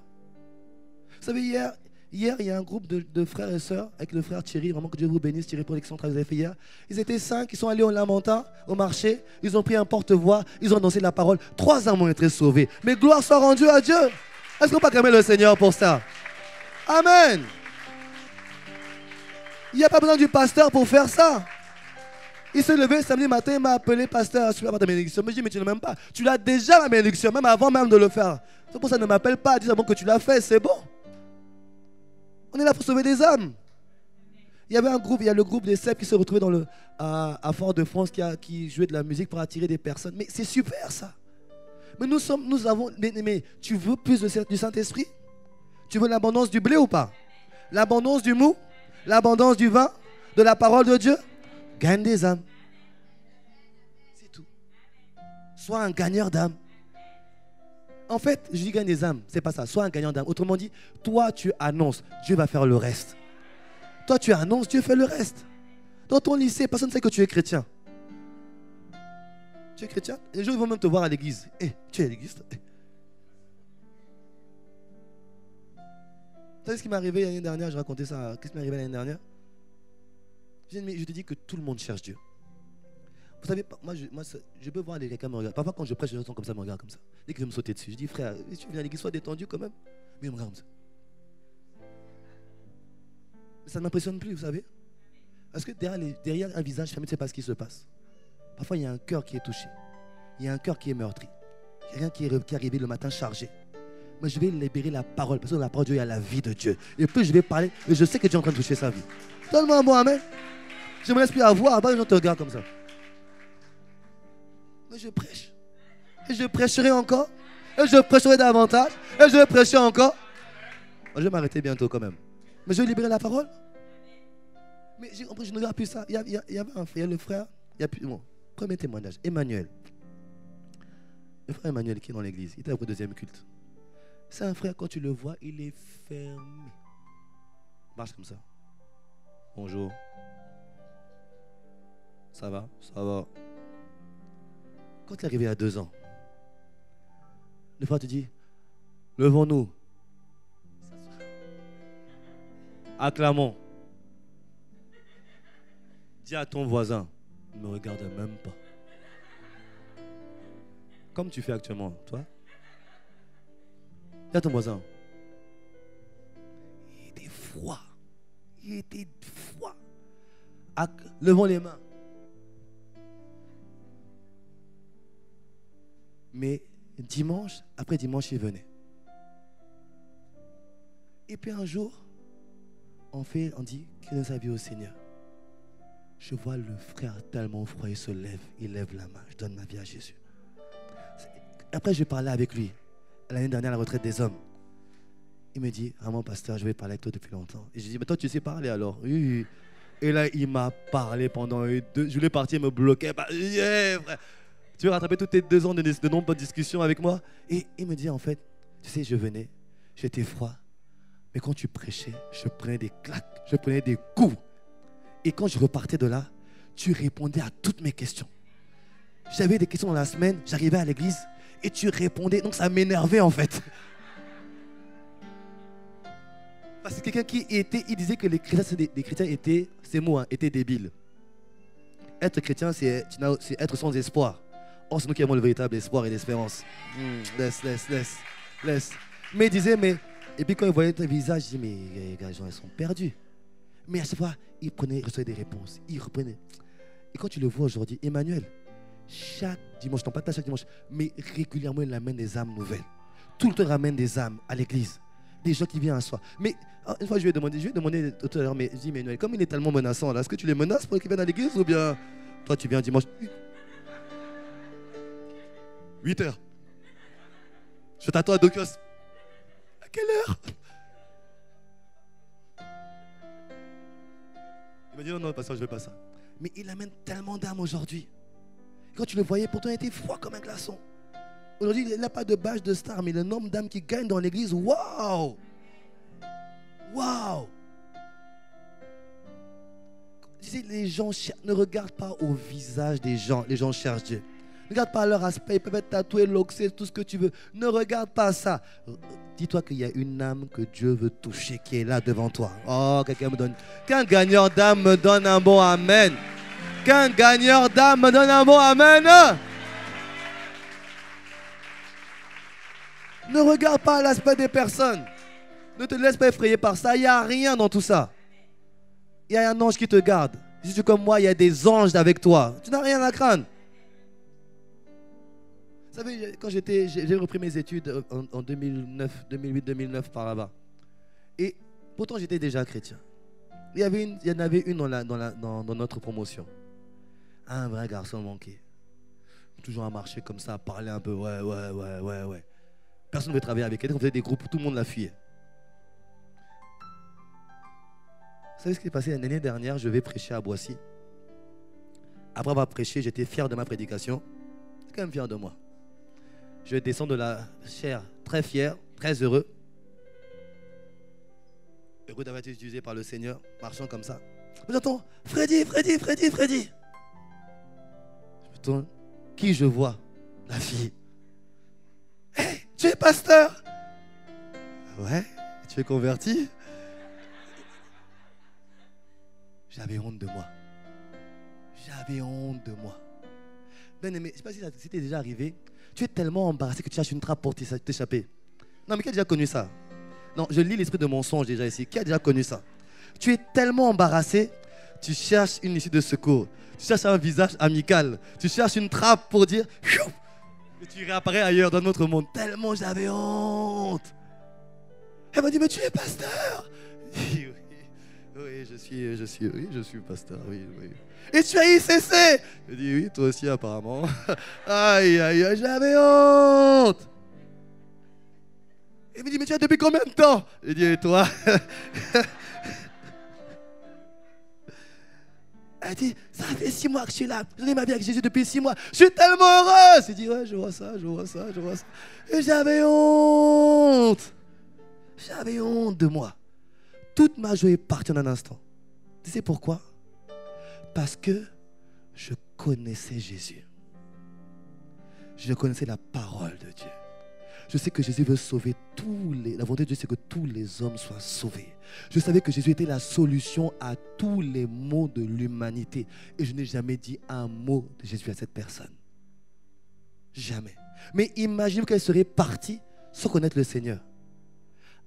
Vous savez, hier, il y a un groupe de frères et sœurs avec le frère Thierry. Vraiment que Dieu vous bénisse, Thierry, pour l'excellent travail que vous avez fait hier. Ils étaient 5, ils sont allés au Lamentin, au marché. Ils ont pris un porte-voix, ils ont annoncé la parole. 3 âmes ont été sauvées. Mais gloire soit rendue à Dieu. Est-ce qu'on peut acclamer le Seigneur pour ça? Amen. Il n'y a pas besoin du pasteur pour faire ça. Il s'est levé samedi matin, il m'a appelé pasteur, je ne pas ta bénédiction. Mais je dis, mais tu ne m'aimes pas. Tu l'as déjà la bénédiction, même avant même de le faire. C'est pour ça, ne m'appelle pas, dis avant que tu l'as fait, c'est bon. On est là pour sauver des âmes. Il y avait un groupe, il y a le groupe des Cèpes qui se retrouvait à Fort-de-France qui jouait de la musique pour attirer des personnes. Mais c'est super ça. Mais nous avons, mais tu veux plus du Saint-Esprit? Tu veux l'abondance du blé ou pas? L'abondance du mou? L'abondance du vin? De la parole de Dieu? Gagne des âmes. C'est tout. Sois un gagneur d'âmes. En fait, je dis gagne des âmes, c'est pas ça. Sois un gagnant d'âmes. Autrement dit, toi tu annonces, Dieu va faire le reste. Toi tu annonces, Dieu fait le reste. Dans ton lycée, personne ne sait que tu es chrétien. Tu es chrétien? Les gens vont même te voir à l'église. Tu es à l'église? Vous savez ce qui m'est arrivé l'année dernière? Je racontais ça. Qu'est-ce qui m'est arrivé l'année dernière? Je te dis que tout le monde cherche Dieu. Vous savez, moi je peux voir quelqu'un me regarder. Parfois, quand je prêche, les gens sont comme ça, me regardent comme ça. Dès qu'ils veulent me sauter dessus, je dis, frère, si tu viens à l'église, sois détendu quand même. Mais ils me regardent comme ça. Mais ça ne m'impressionne plus, vous savez. Parce que derrière un visage fermé, tu ne sais pas ce qui se passe. Parfois, il y a un cœur qui est touché. Il y a un cœur qui est meurtri. Il y a quelqu'un qui est arrivé le matin chargé. Mais je vais libérer la parole. Parce que dans la parole de Dieu, il y a la vie de Dieu. Et plus je vais parler, et je sais que Dieu est en train de toucher sa vie. Donne-moi un bon amen. Je me laisse plus avoir. Après, les gens te regardent comme ça. Mais je prêche. Et je prêcherai encore. Et je prêcherai davantage. Et je vais prêcher encore. Je vais m'arrêter bientôt quand même. Mais je vais libérer la parole. Mais je ne regarde plus ça. Il y a le frère. Bon, premier témoignage. Emmanuel. Le frère Emmanuel qui est dans l'église. Il était au deuxième culte. C'est un frère, quand tu le vois, il est fermé. Il marche comme ça. Bonjour. Ça va? Ça va. Quand il est arrivé à 2 ans, le frère te dit, levons-nous. Acclamons. Dis à ton voisin, il ne me regarde même pas. Comme tu fais actuellement, toi. Dis à ton voisin. Il était froid. Il était froid. Levons les mains. Mais dimanche, après dimanche, il venait. Et puis un jour, on dit qu'il donne sa vie au Seigneur. Je vois le frère tellement froid, il se lève, il lève la main. Je donne ma vie à Jésus. Après, je parlais avec lui. L'année dernière, à la retraite des hommes. Il me dit, ah mon pasteur, je vais parler avec toi depuis longtemps. Et je dis, mais toi, tu sais parler alors? Oui. Et là, il m'a parlé pendant 2... Je voulais partir, il me bloquait. Yeah, frère. Tu veux rattraper toutes tes 2 ans de nombreuses discussions avec moi? Et il me dit, en fait, tu sais, je venais, j'étais froid. Mais quand tu prêchais, je prenais des claques, je prenais des coups. Et quand je repartais de là, tu répondais à toutes mes questions. J'avais des questions dans la semaine, j'arrivais à l'église et tu répondais. Donc ça m'énervait en fait. Parce que quelqu'un il disait que les chrétiens étaient, ces mots, étaient débiles. Être chrétien, c'est être sans espoir. Or, c'est nous qui avons le véritable espoir et l'espérance. Laisse. Mais il disait, et puis quand il voyait ton visage, il disait, mais les gars, ils sont perdus. Mais à chaque fois, il recevait des réponses. Il reprenait. Et quand tu le vois aujourd'hui, Emmanuel, chaque dimanche, non pas chaque dimanche, mais régulièrement, il amène des âmes nouvelles. Tout le temps, il ramène des âmes à l'église. Des gens qui viennent à soi. Mais une fois, je lui ai demandé tout à l'heure, mais je dis, mais Noël, comme il est tellement menaçant, là, est-ce que tu les menaces pour qu'ils viennent à l'église ou bien toi, tu viens dimanche 8 heures. Je t'attends à Docos. À quelle heure? Il m'a dit, non, pasteur, je ne veux pas ça. Mais il amène tellement d'âmes aujourd'hui. Quand tu le voyais, pourtant, il était froid comme un glaçon. Aujourd'hui, il n'a pas de badge de star, mais le nombre d'âmes qui gagnent dans l'église, waouh! Waouh! Les gens ne regardent pas au visage des gens. Les gens cherchent Dieu. Ne regarde pas leur aspect. Ils peuvent être tatoués, loxés, tout ce que tu veux. Ne regarde pas ça. Dis-toi qu'il y a une âme que Dieu veut toucher qui est là devant toi. Oh, quelqu'un me donne. Qu'un gagneur d'âme me donne un bon amen. Qu'un gagneur d'âme me donne un bon amen. Ne regarde pas l'aspect des personnes. Ne te laisse pas effrayer par ça. Il n'y a rien dans tout ça. Il y a un ange qui te garde. Si tu es comme moi, il y a des anges avec toi. Tu n'as rien à craindre. Vous savez, quand j'ai repris mes études en 2009, 2008, 2009 par là-bas. Et pourtant, j'étais déjà chrétien. Il y en avait une dans notre promotion. Un vrai garçon manqué. Toujours à marcher comme ça, à parler un peu. Ouais. Personne ne veut travailler avec elle. On faisait des groupes, tout le monde la fuyait. Vous savez ce qui s'est passé l'année dernière? Je vais prêcher à Boissy. Après avoir prêché, j'étais fier de ma prédication. J'étais quand même fier de moi. Je descends de la chair très fier, très heureux. Heureux d'avoir été utilisé par le Seigneur, marchant comme ça. J'entends Freddy. Je me tourne. Qui je vois? La fille. Hey, tu es pasteur? Ouais, tu es converti? J'avais honte de moi. Bien aimé, je ne sais pas si ça t'est déjà arrivé. Tu es tellement embarrassé que tu cherches une trappe pour t'échapper. Non, mais qui a déjà connu ça? Non, je lis l'esprit de mensonge déjà ici. Qui a déjà connu ça? Tu es tellement embarrassé, tu cherches une issue de secours. Tu cherches un visage amical. Tu cherches une trappe pour dire... Et tu réapparais ailleurs dans notre monde. Tellement j'avais honte. Elle m'a dit, mais tu es pasteur? Oui, je suis pasteur, oui. Et tu as ICC? Je dis, oui, toi aussi apparemment. Aïe, j'avais honte. Il me dit, mais tu as depuis combien de temps? Je dis, et toi? Elle dit, ça fait 6 mois que je suis là. Je vis ma vie avec Jésus depuis 6 mois. Je suis tellement heureuse. Il dit, ouais, je vois ça. Et j'avais honte. J'avais honte de moi. Toute ma joie est partie en un instant. Tu sais pourquoi? Parce que je connaissais Jésus. Je connaissais la parole de Dieu. Je sais que Jésus veut sauver la volonté de Dieu, c'est que tous les hommes soient sauvés. Je savais que Jésus était la solution à tous les maux de l'humanité. Et je n'ai jamais dit un mot de Jésus à cette personne. Jamais. Mais imagine qu'elle serait partie sans connaître le Seigneur.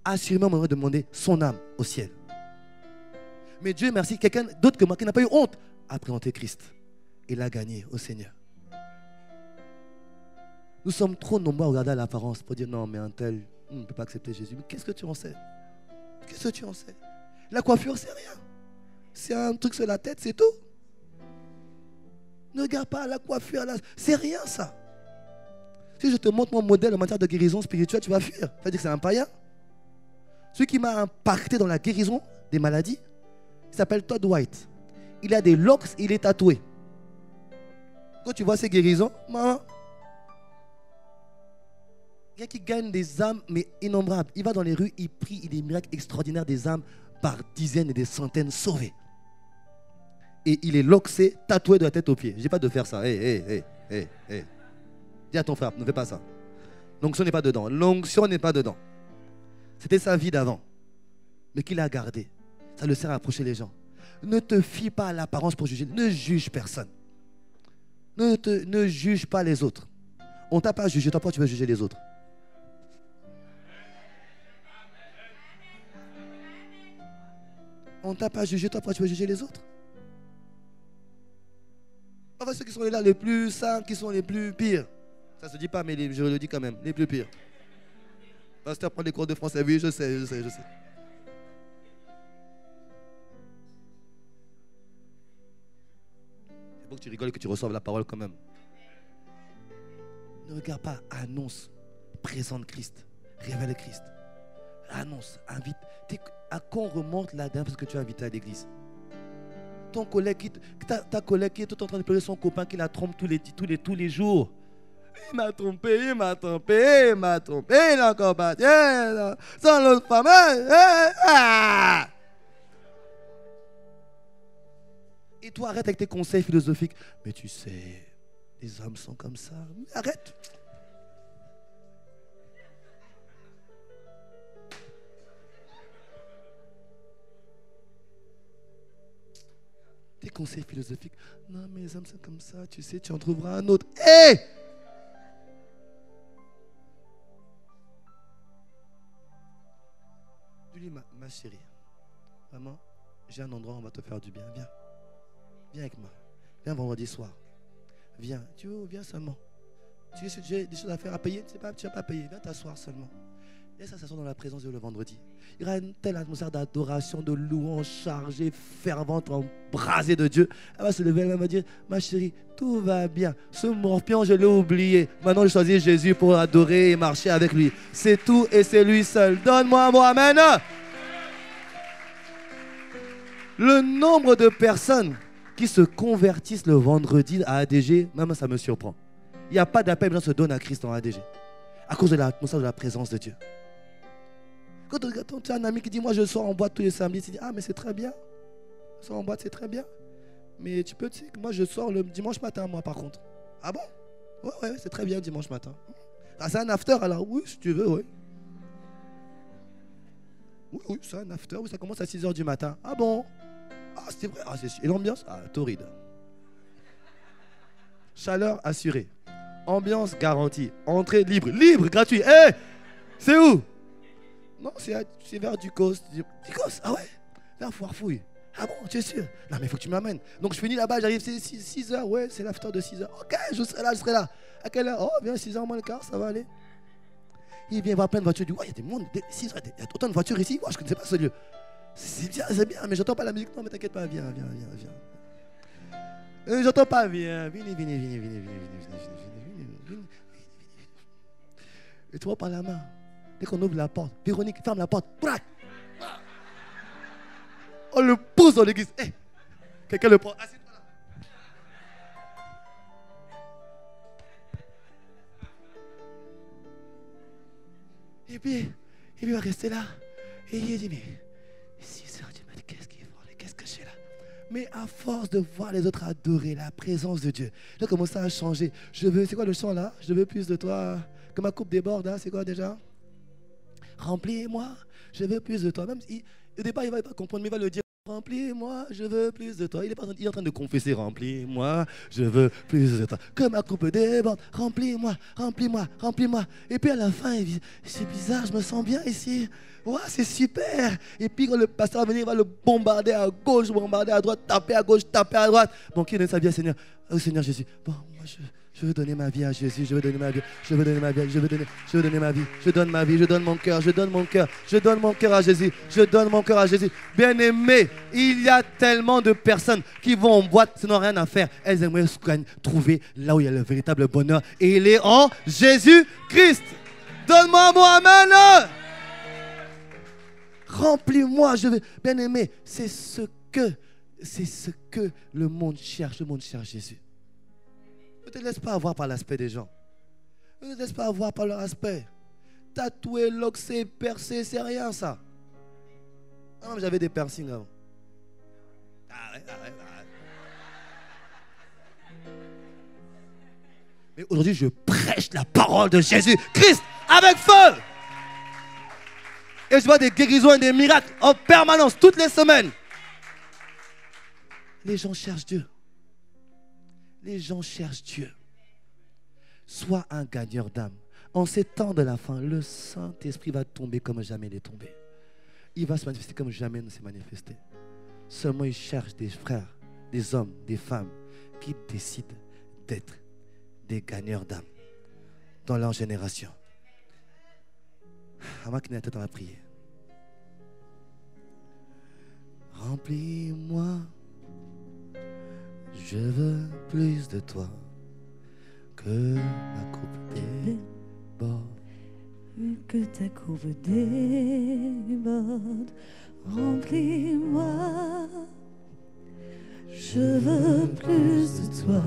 Assurément, on m'aurait demandé son âme au ciel. Mais Dieu merci, quelqu'un d'autre que moi qui n'a pas eu honte a présenté Christ. Il a gagné au Seigneur. Nous sommes trop nombreux à regarder à l'apparence pour dire non, mais un tel ne peut pas accepter Jésus. Mais qu'est-ce que tu en sais? La coiffure, c'est rien. C'est un truc sur la tête, c'est tout. Ne regarde pas la coiffure, c'est rien ça. Si je te montre mon modèle en matière de guérison spirituelle, tu vas fuir. Tu vas dire que c'est un païen. Celui qui m'a impacté dans la guérison des maladies, il s'appelle Todd White. Il a des locks, il est tatoué. Quand tu vois ses guérisons, maman, il y a qui gagne des âmes, mais innombrables. Il va dans les rues, il prie, il y a des miracles extraordinaires, des âmes par dizaines et des centaines sauvées. Et il est loxé, tatoué de la tête aux pieds. Je ne dis pas de faire ça. Dis à ton frère, ne fais pas ça. L'onction n'est pas dedans. L'onction n'est pas dedans. C'était sa vie d'avant. Mais qu'il a gardé. Ça le sert à approcher les gens. Ne te fie pas à l'apparence pour juger. Ne juge personne. Ne juge pas les autres. On ne t'a pas jugé. Toi, pourquoi tu veux juger les autres? On ne t'a pas jugé. Toi, pourquoi tu veux juger les autres? Parfois, ceux qui sont là les plus saints, qui sont les plus pires. Ça se dit pas, mais je le dis quand même, les plus pires. Pasteur prend des cours de français, oui, je sais. C'est bon que tu rigoles et que tu reçoives la parole quand même. Ne regarde pas, annonce, présente Christ, révèle Christ. Annonce, invite. À quand on remonte la dernière parce que tu as invité à l'église? Ton collègue, ta collègue qui est tout en train de pleurer son copain qui la trompe tous les jours. Il m'a trompé, il m'a encore pas. Sans l'autre femme. Et toi, arrête avec tes conseils philosophiques. Mais tu sais, les hommes sont comme ça. Arrête. Tes conseils philosophiques. Non, mais les hommes sont comme ça. Tu sais, tu en trouveras un autre. Hé! Dis-lui, ma chérie. Vraiment, j'ai un endroit où on va te faire du bien. Viens. Viens avec moi. Viens vendredi soir. Viens. Tu veux, viens seulement. J'ai des choses à faire, à payer. Tu ne vas pas payer. Viens t'asseoir seulement. Laisse s'asseoir dans la présence de Dieu le vendredi. Il y aura une telle atmosphère d'adoration, de louange chargée, fervente, embrasée de Dieu. Elle va se lever, elle va me dire, ma chérie, tout va bien. Ce morpion, je l'ai oublié. Maintenant, je choisis Jésus pour adorer et marcher avec lui. C'est tout et c'est lui seul. Donne-moi moi, amen. Le nombre de personnes qui se convertissent le vendredi à ADG, même ça me surprend. Il n'y a pas d'appel, mais on se donne à Christ en ADG. À cause de l'atmosphère de la présence de Dieu. Quand tu as un ami qui dit, moi je sors en boîte tous les samedis, tu dis, ah mais c'est très bien. Je sors en boîte, c'est très bien. Mais tu peux, tu sais, moi je sors le dimanche matin, moi par contre. Ah bon? Ouais, c'est très bien dimanche matin. Ah, c'est un after alors? Oui, si tu veux, oui. Oui, c'est un after, oui, ça commence à 6h du matin. Ah bon? Ah, c'est vrai. Ah, et l'ambiance? Ah, torride. Chaleur assurée. Ambiance garantie. Entrée libre. Libre, gratuit. Hé! C'est où? Non, c'est vers Ducos. Ducos? Ah ouais? Vers Foirefouille. Ah bon, tu es sûr? Non, mais il faut que tu m'amènes. Donc je finis là-bas, j'arrive, c'est 6h. Ouais, c'est l'after de 6h. Ok, je serai là. À quelle heure? Oh, viens, 6h moins le quart, ça va aller. Il vient voir plein de voitures. Il dit, ouais, il y a des monde, 6h, il y a autant de voitures ici. Ouais, je ne connaissais pas ce lieu. C'est bien, mais j'entends pas la musique. Non, mais t'inquiète pas, viens. J'entends pas, viens. Viens. Et tu vois par la main. Dès qu'on ouvre la porte, Véronique ferme la porte. Brac! On le pousse dans l'église. Hey, quelqu'un le prend. Assieds-toi là. Et puis, il va rester là. Et il dit, mais 6h du matin, qu'est-ce qu'ils font? Qu'est-ce que je fais là? Mais à force de voir les autres adorer la présence de Dieu, j'ai commencé à changer. C'est quoi le chant là? Je veux plus de toi. Que ma coupe déborde, hein? C'est quoi déjà? Remplis-moi, je veux plus de toi. Même si, au départ, il ne va pas comprendre, mais il va le dire. Remplis-moi, je veux plus de toi. Il est en train de confesser. Remplis-moi, je veux plus de toi. Que ma coupe déborde. Remplis-moi. Et puis à la fin, il dit, c'est bizarre, je me sens bien ici. Ouais, c'est super. Et puis quand le pasteur va venir, il va le bombarder à gauche, bombarder à droite, taper à gauche, taper à droite. Bon, qui donne sa vie à Seigneur? Au Seigneur Jésus. Bon, moi je veux donner ma vie à Jésus, je veux donner ma vie, je veux donner ma vie, je veux donner ma vie, je donne ma vie, je donne mon cœur à Jésus, je donne mon cœur à Jésus. Bien-aimé, il y a tellement de personnes qui vont en boîte, ils n'ont rien à faire. Elles aimeraient trouver là où il y a le véritable bonheur et il est en Jésus-Christ. Donne-moi mon amen. Remplis-moi, je veux. Bien-aimé, c'est ce que le monde cherche Jésus. Ne te laisse pas avoir par l'aspect des gens. Ne te laisse pas avoir par leur aspect. Tatoué, loxé, percé, c'est rien ça. Ah, j'avais des piercings avant. Arrête. Mais aujourd'hui, je prêche la parole de Jésus-Christ avec feu. Et je vois des guérisons et des miracles en permanence, toutes les semaines. Les gens cherchent Dieu. Les gens cherchent Dieu. Sois un gagneur d'âme. En ces temps de la fin, le Saint-Esprit va tomber comme jamais il est tombé. Il va se manifester comme jamais il ne s'est manifesté. Seulement il cherche des frères, des hommes, des femmes qui décident d'être des gagneurs d'âme dans leur génération. Avant qu'il n'ait dans la prière. Remplis-moi, je veux plus de toi, que ma coupe déborde. Que ta coupe déborde, remplis-moi. Je veux plus de toi,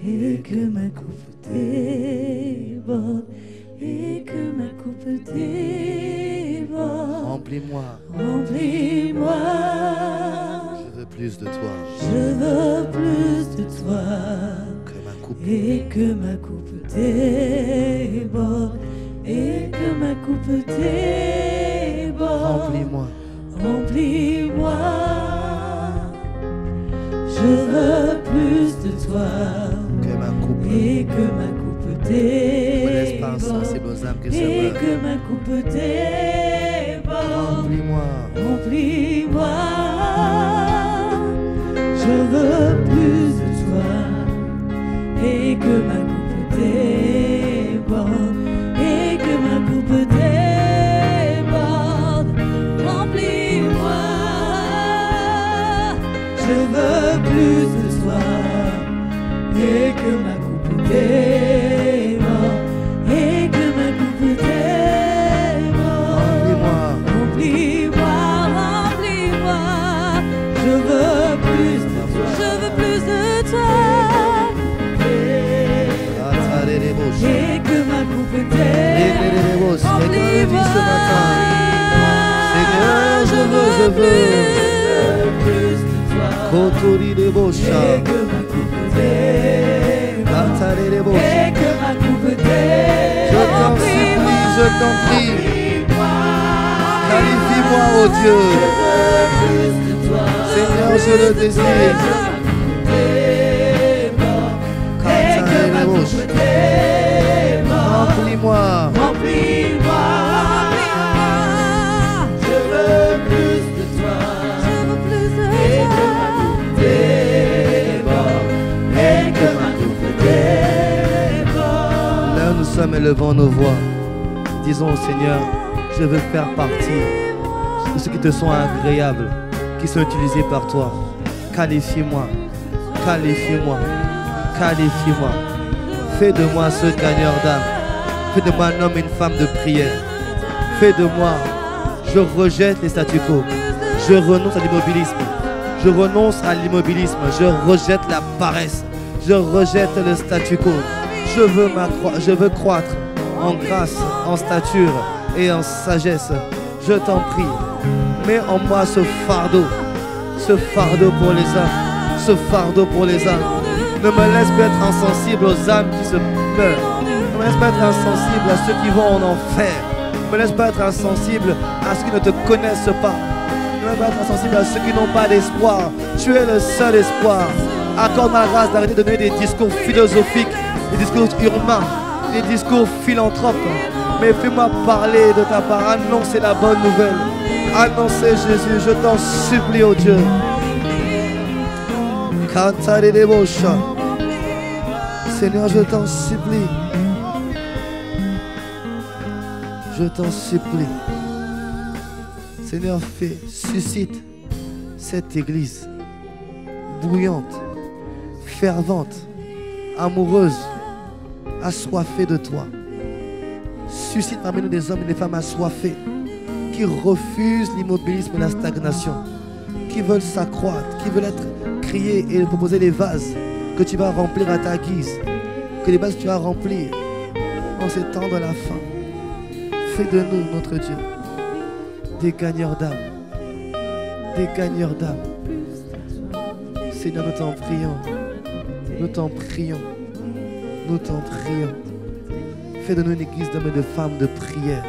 et que ma coupe déborde, et que ma coupe déborde. Remplis-moi, remplis-moi. Je veux plus de toi, je veux plus de toi, que ma coupe et que ma coupe déborde, et que ma coupe déborde. Remplis-moi, remplis-moi. Je veux plus de toi, que ma coupe et que ma coupe ne laisse pas déborde, insensible aux âmes qui se et meurent. que ma coupe déborde. Remplis-moi, Remplis-moi. Je veux plus de toi, et que ma coupe déborde, et que ma coupe déborde. Remplis-moi. Je veux plus de toi, et que ma coupe déborde, et que ma coupe déborde. remplis-moi, Remplis-moi, remplis-moi. Je veux plus de toi, je veux plus de toi. Et que ma coupe déborde. Remplis-moi. ce matin. Seigneur, je veux plus de toi. Kotori de Et Bosha, que ma coupe déborde. Katare de Et Bosha. que ma coupe Je déborde. t'en supplie, je t'en prie. Qualifie-moi, oh Dieu. Seigneur, je le désire. Katare de Bosha. Remplis-moi, Remplis-moi. Je veux plus de toi. Je veux plus de toi. Et que ma coupe déborde. là où nous sommes, élevant nos voix. Disons au Seigneur, je veux faire partie de ceux qui te sont agréables, qui sont utilisés par toi. Qualifie-moi, qualifie-moi, qualifie-moi. Fais de moi ce gagneur d'âme. Fais de moi un homme et une femme de prière. Fais de moi, je rejette les statu quo. Je renonce à l'immobilisme. Je renonce à l'immobilisme. Je rejette la paresse. Je rejette le statu quo. Je veux croître en grâce, en stature et en sagesse. Je t'en prie, mets en moi ce fardeau pour les âmes, ce fardeau pour les âmes. Ne me laisse pas être insensible aux âmes qui se meurent. Ne me laisse pas être insensible à ceux qui vont en enfer. Ne me laisse pas être insensible à ceux qui ne te connaissent pas. Ne me laisse pas être insensible à ceux qui n'ont pas d'espoir. Tu es le seul espoir. Accorde-moi la grâce d'arrêter de donner des discours philosophiques, des discours urbains, des discours philanthropes. Mais fais-moi parler de ta part. Annoncer la bonne nouvelle. Annoncer Jésus. Je t'en supplie, oh Dieu. Seigneur, je t'en supplie. Je t'en supplie. Seigneur, suscite cette église bouillante, fervente, amoureuse, assoiffée de toi. Suscite parmi nous des hommes et des femmes assoiffés qui refusent l'immobilisme et la stagnation, qui veulent s'accroître, qui veulent être criés et proposer les vases que tu vas remplir à ta guise, que les vases que tu vas remplir en ces temps de la fin. Fais de nous, notre Dieu, des gagneurs d'âme, des gagneurs d'âme. Seigneur, nous t'en prions, nous t'en prions, nous t'en prions. Fais de nous une église d'hommes et de femmes de prière.